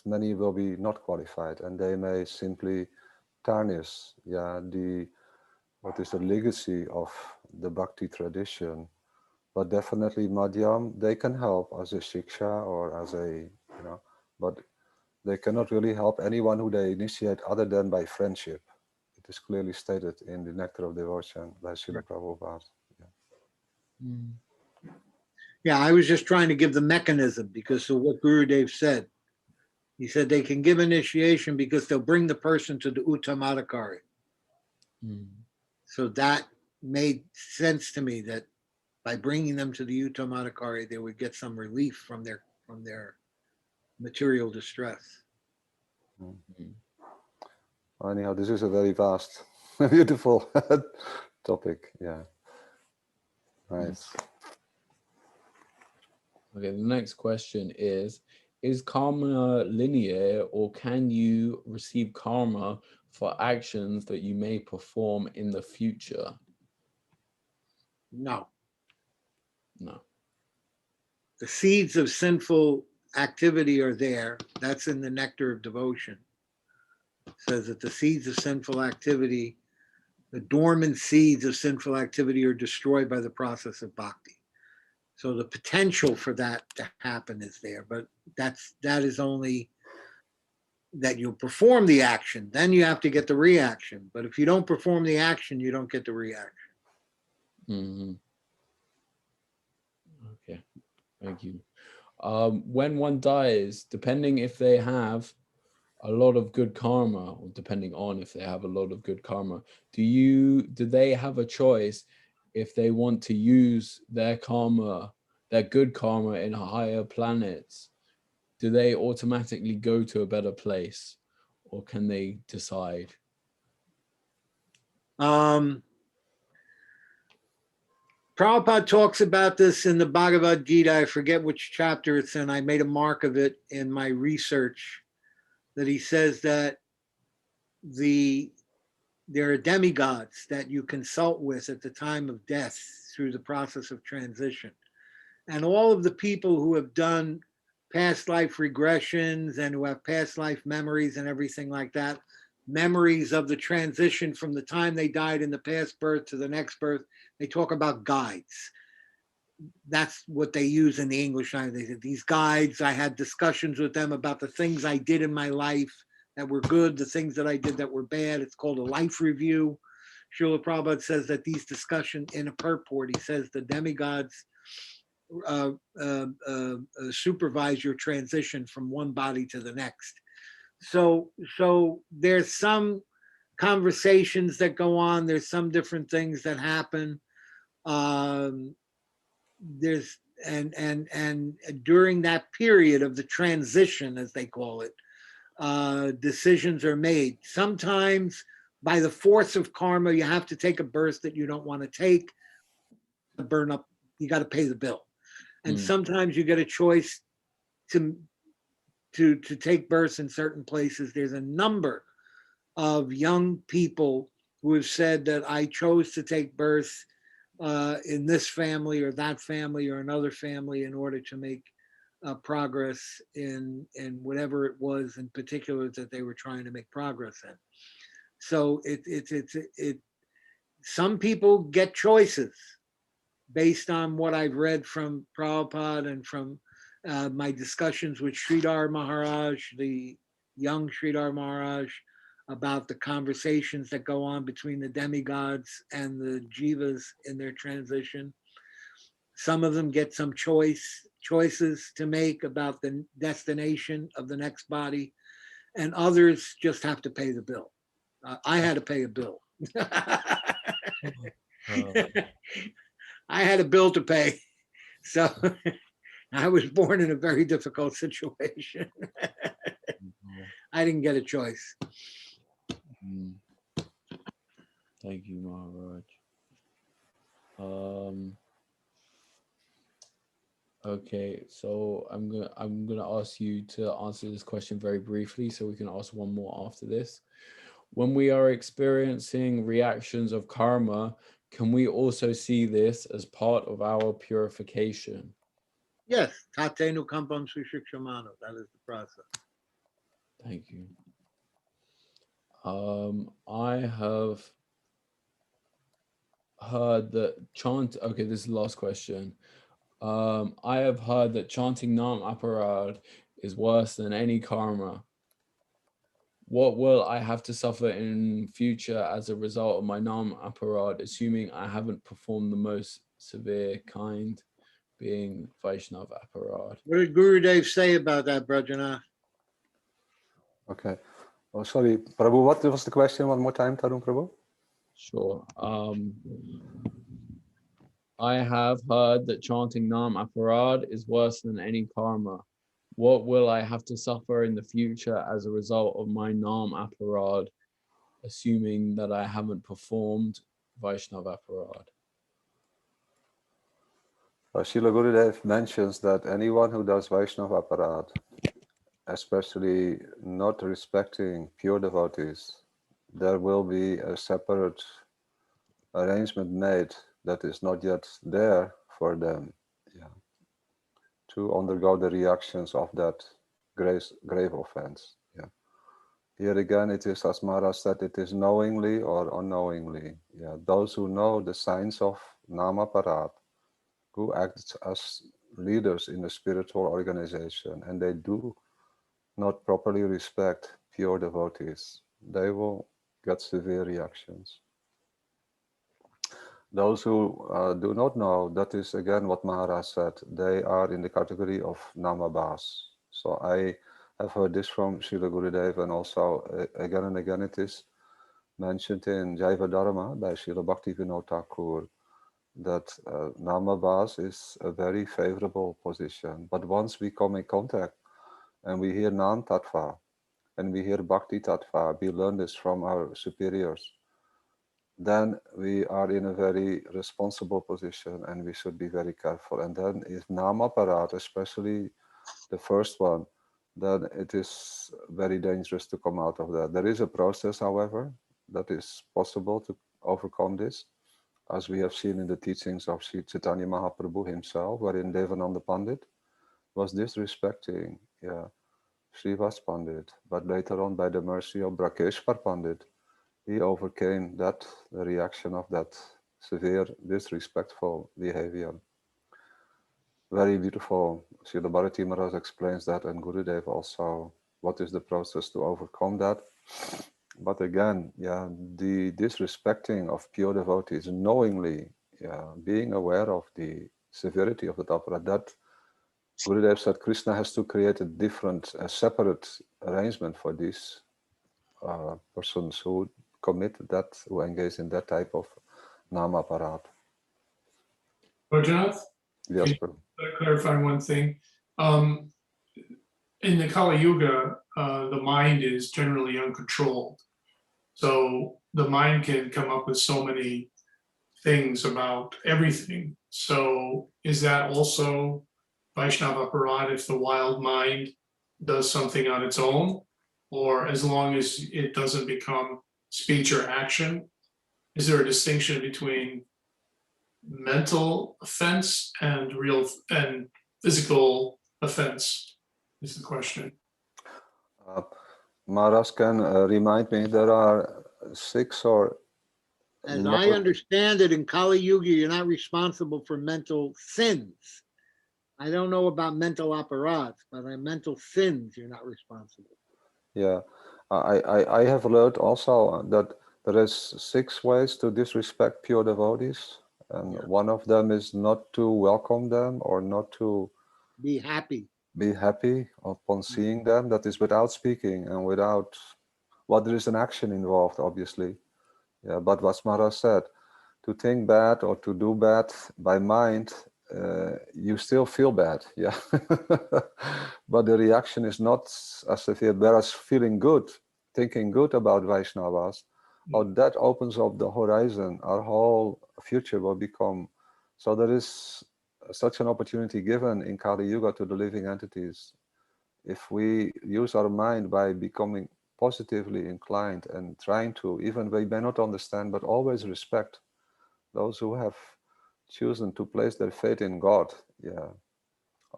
many will be not qualified, and they may simply tarnish the legacy of the bhakti tradition. But definitely Madhyam, they can help as a shiksha or as a, but they cannot really help anyone who they initiate other than by friendship. It is clearly stated in the Nectar of Devotion by Srila Prabhupada. Mm. Yeah, I was just trying to give the mechanism because of what Gurudev said. He said they can give initiation because they'll bring the person to the Uttamadikari. Mm. So that made sense to me that by bringing them to the Uttamadikari, they would get some relief from their material distress. Anyhow, this is a very vast, beautiful topic. Yeah. Nice. Okay, the next question is karma linear, or can you receive karma for actions that you may perform in the future? No. No. The seeds of sinful activity are there. That's in the Nectar of Devotion. It says that the seeds of sinful activity, the dormant seeds of sinful activity are destroyed by the process of bhakti. So the potential for that to happen is there, but that is only that you'll perform the action, then you have to get the reaction. But if you don't perform the action, you don't get the reaction. Mm-hmm. Okay, thank you. When one dies, depending if they have a lot of good karma, or depending on if they have a lot of good karma, do they have a choice if they want to use their karma, their good karma in higher planets? Do they automatically go to a better place, or can they decide? Prabhupada talks about this in the Bhagavad Gita. I forget which chapter it's in. I made a mark of it in my research, that he says that there are demigods that you consult with at the time of death through the process of transition. And all of the people who have done past life regressions and who have past life memories and everything like that, memories of the transition from the time they died in the past birth to the next birth, they talk about guides. That's what they use in the English language. They said, these guides, I had discussions with them about the things I did in my life that were good, the things that I did that were bad. It's called a life review. Srila Prabhupada says that these discussions in a purport, he says the demigods supervise your transition from one body to the next. So there's some conversations that go on. There's some different things that happen. There's and during that period of the transition, as they call it, decisions are made. Sometimes by the force of karma, you have to take a birth that you don't want to take, burn up, you got to pay the bill. And sometimes you get a choice to take births in certain places. There's a number of young people who have said that I chose to take birth in this family or that family or another family in order to make progress in whatever it was in particular that they were trying to make progress in. So it some people get choices based on what I've read from Prabhupada and from my discussions with Sridhar Maharaj, the young Sridhar Maharaj, about the conversations that go on between the demigods and the jivas in their transition. Some of them get some choices to make about the destination of the next body, and others just have to pay the bill. I had to pay a bill. I had a bill to pay. So I was born in a very difficult situation. I didn't get a choice. Thank you, Maharaj. Okay, so I'm gonna ask you to answer this question very briefly, so we can ask one more after this. When we are experiencing reactions of karma, can we also see this as part of our purification? Yes, tatenu kampam sushikshamano. That is the process. Thank you. I have heard that okay, this is the last question. I have heard that chanting Nam Aparad is worse than any karma. What will I have to suffer in future as a result of my Nam Aparad, assuming I haven't performed the most severe kind, being Vaishnav Aparad? What did Gurudev say about that, Brajanath? Okay. Oh, sorry, Prabhu, what was the question one more time, Tarun Prabhu? Sure. I have heard that chanting Nam Aparad is worse than any karma. What will I have to suffer in the future as a result of my Nam Aparad, assuming that I haven't performed Vaishnav Aparad? Srila Gurudev mentions that anyone who does Vaishnava Aparad, especially not respecting pure devotees, there will be a separate arrangement made that is not yet there for them, to undergo the reactions of that grave offense. Here again, it is, as Maharaj said, it is knowingly or unknowingly. Those who know the signs of Nama Parad, who act as leaders in the spiritual organization, and they do not properly respect pure devotees, they will get severe reactions. Those who do not know, that is again what Maharaj said, they are in the category of Namabhas. So I have heard this from Srila Gurudev, and also again and again it is mentioned in Jaiva Dharma by Srila Bhaktivedanta Thakur, that Namabhas is a very favorable position. But once we come in contact and we hear Nam Tattva and we hear Bhakti Tattva, we learn this from our superiors, then we are in a very responsible position and we should be very careful. And then if Nama Parat, especially the first one, then it is very dangerous to come out of that. There is a process, however, that is possible to overcome this, as we have seen in the teachings of Sri Chaitanya Mahaprabhu himself, wherein Devananda Pandit was disrespecting Srivas Pandit, but later on, by the mercy of Brakeshwar Pandit, he overcame that, the reaction of that severe disrespectful behavior. Very beautiful. Srila Bharati Maharaj explains that, and Gurudev also, what is the process to overcome that. But again, the disrespecting of pure devotees, knowingly, being aware of the severity of the tapara, that Gurudev said Krishna has to create a separate arrangement for these persons who commit that, who engage in that type of nama parat. Bhajanath? Yes, Can you clarify one thing? In the Kali Yuga, the mind is generally uncontrolled. So the mind can come up with so many things about everything. So is that also Vaishnava Parad if the wild mind does something on its own? Or as long as it doesn't become speech or action? Is there a distinction between mental offense and real and physical offense is the question. Maharaj can remind me, there are 6 or... As I understand it, in Kali Yuga, you're not responsible for mental sins. I don't know about mental aparats, but on mental sins, you're not responsible. Yeah, I have learned also that there is 6 ways to disrespect pure devotees. And one of them is not to welcome them or not to be happy upon seeing them. That is without speaking and without, well, there is an action involved, obviously. Yeah, but what Maharaj said, to think bad or to do bad by mind you still feel bad, yeah. But the reaction is not as if whereas feeling good, thinking good about Vaishnavas, oh, that opens up the horizon. Our whole future will become. So there is such an opportunity given in Kali Yuga to the living entities. If we use our mind by becoming positively inclined and trying to, even we may not understand, but always respect those who have chosen to place their faith in God, yeah.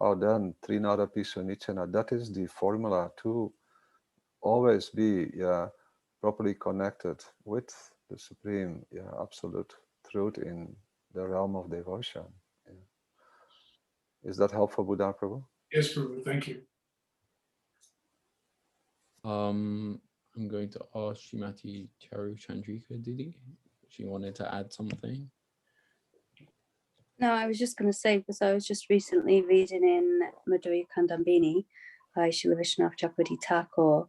Oh, then Trinada Pisa Nichana, that is the formula to always be, yeah, properly connected with the supreme, yeah, absolute truth in the realm of devotion. Yeah. Is that helpful, Buddha Prabhu? Yes, Prabhu, thank you. I'm going to ask Srimati Charu Chandrika Didi. She wanted to add something. No, I was just going to say, because I was just recently reading in Madhurya Kandambini by Srila Vishwanath Chakravarti Thakur,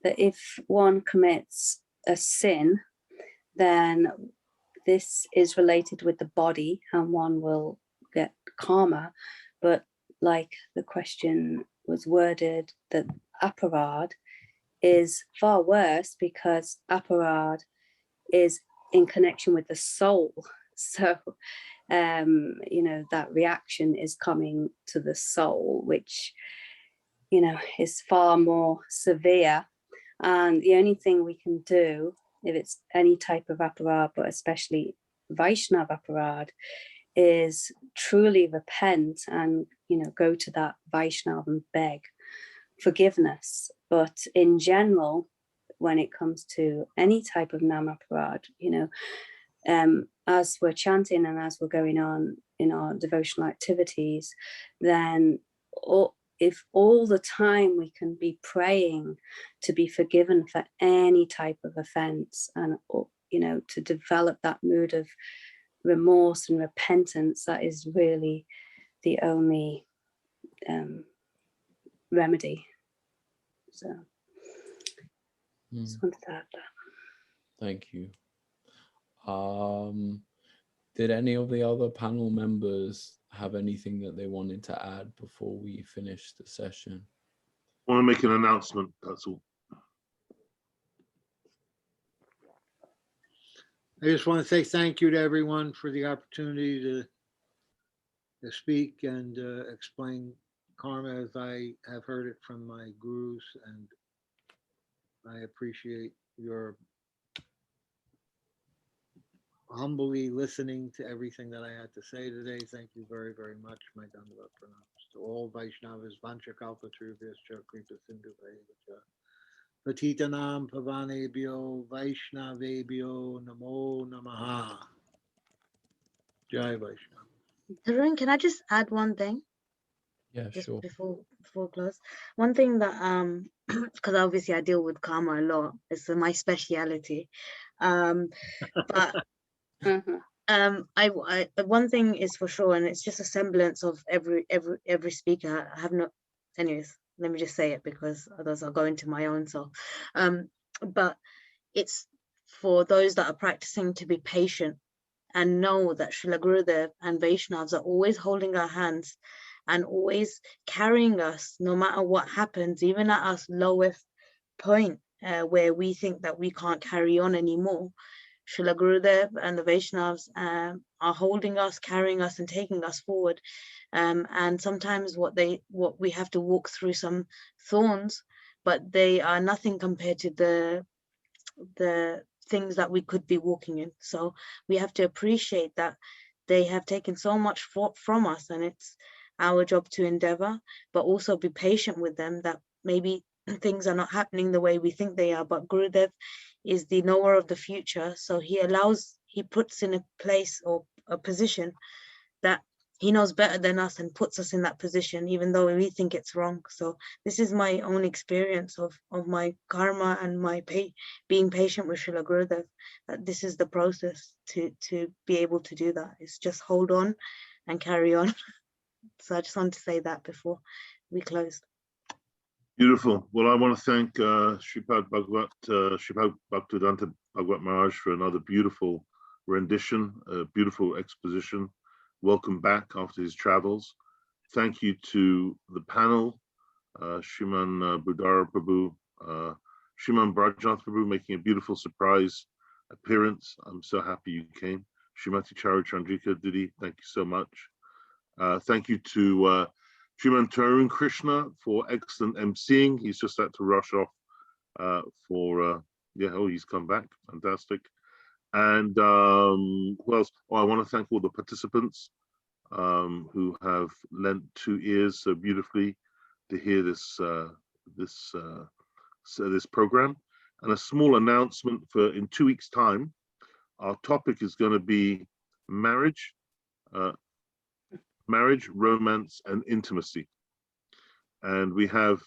that if one commits a sin, then this is related with the body and one will get karma. But like the question was worded, that aparad is far worse because aparad is in connection with the soul. So, you know, that reaction is coming to the soul, which, you know, is far more severe. And the only thing we can do, if it's any type of aparad, but especially Vaishnav aparad, is truly repent and, you know, go to that Vaishnav and beg forgiveness. But in general, when it comes to any type of namaparad, you know, as we're chanting and as we're going on in our devotional activities, then if all the time we can be praying to be forgiven for any type of offense and, you know, to develop that mood of remorse and repentance, that is really the only remedy. So just wanted to add that. Thank you. Did any of the other panel members have anything that they wanted to add before we finish the session? I want to make an announcement, that's all. I just want to say thank you to everyone for the opportunity to speak and explain karma as I have heard it from my gurus, and I appreciate your humbly listening to everything that I had to say today. Thank you very, very much. My Dandavat pranams to all Vaishnavas, Vanchakalpatarubhyascha, Kripa Sindhu Vaivascha, Patitanam Pavanebhyo, Vaishnavebhyo, Namo Namaha. Jai Vaishnav. Tarun, can I just add one thing? Yeah, Just sure. before close, one thing that because obviously I deal with karma a lot, it's my speciality, but I one thing is for sure, and it's just a semblance of every speaker. I have no, anyways, let me just say it because others are going to my own self, but it's for those that are practicing to be patient and know that Srila Gurudev and Vaishnavas are always holding our hands and always carrying us no matter what happens, even at our lowest point where we think that we can't carry on anymore. Srila Gurudev and the Vaishnavas are holding us, carrying us and taking us forward. And sometimes what we have to walk through some thorns, but they are nothing compared to the things that we could be walking in. So we have to appreciate that they have taken so much from us, and it's our job to endeavor, but also be patient with them, that maybe things are not happening the way we think they are, but Gurudev is the knower of the future. So he puts in a place or a position that he knows better than us and puts us in that position, even though we think it's wrong. So this is my own experience of my karma and my being patient with Srila Gurudev, that this is the process to be able to do that. It's just hold on and carry on. So I just wanted to say that before we close. Beautiful. Well, I want to thank Sripad Bhaktivedanta Bhagavat Maharaj for another beautiful rendition, a beautiful exposition. welcome back after his travels. Thank you to the panel, Shriman Budara Prabhu, Shriman Brajnath Prabhu making a beautiful surprise appearance. I'm so happy you came. Shrimati Charu Chandrika Didi, thank you so much. Thank you to Shriman Tarun Krishna for excellent emceeing. He's just had to rush off he's come back, fantastic. And who else? Oh, I want to thank all the participants who have lent 2 ears so beautifully to hear this this program. And a small announcement for in 2 weeks' time, our topic is going to be marriage, romance, and intimacy. And we have,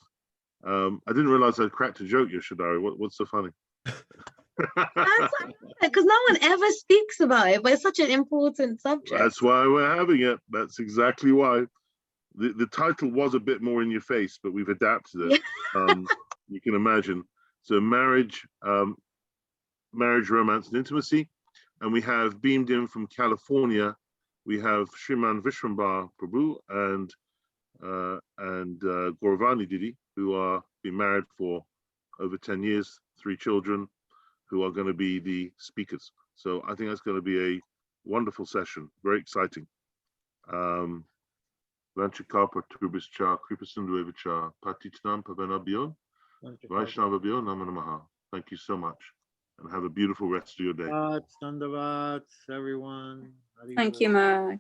I didn't realize I'd cracked a joke, Yoshidari. What's so funny? Because no one ever speaks about it, but it's such an important subject. That's why we're having it. That's exactly why. The title was a bit more in your face, but we've adapted it. You can imagine. So marriage, romance, and intimacy. And we have beamed in from California. We have Shriman Vishwambar Prabhu and Gauravani Didi, who are been married for over 10 years, 3 children, who are going to be the speakers. So I think that's going to be a wonderful session, very exciting. Vanchikapa Turbischa, Kripasunduevicha, Patitanam Pavanabhyo, Vaishnavabhyo, Namanamaha. Thank you so much. And have a beautiful rest of your day. Dandavats, everyone. Thank you, Maharaj.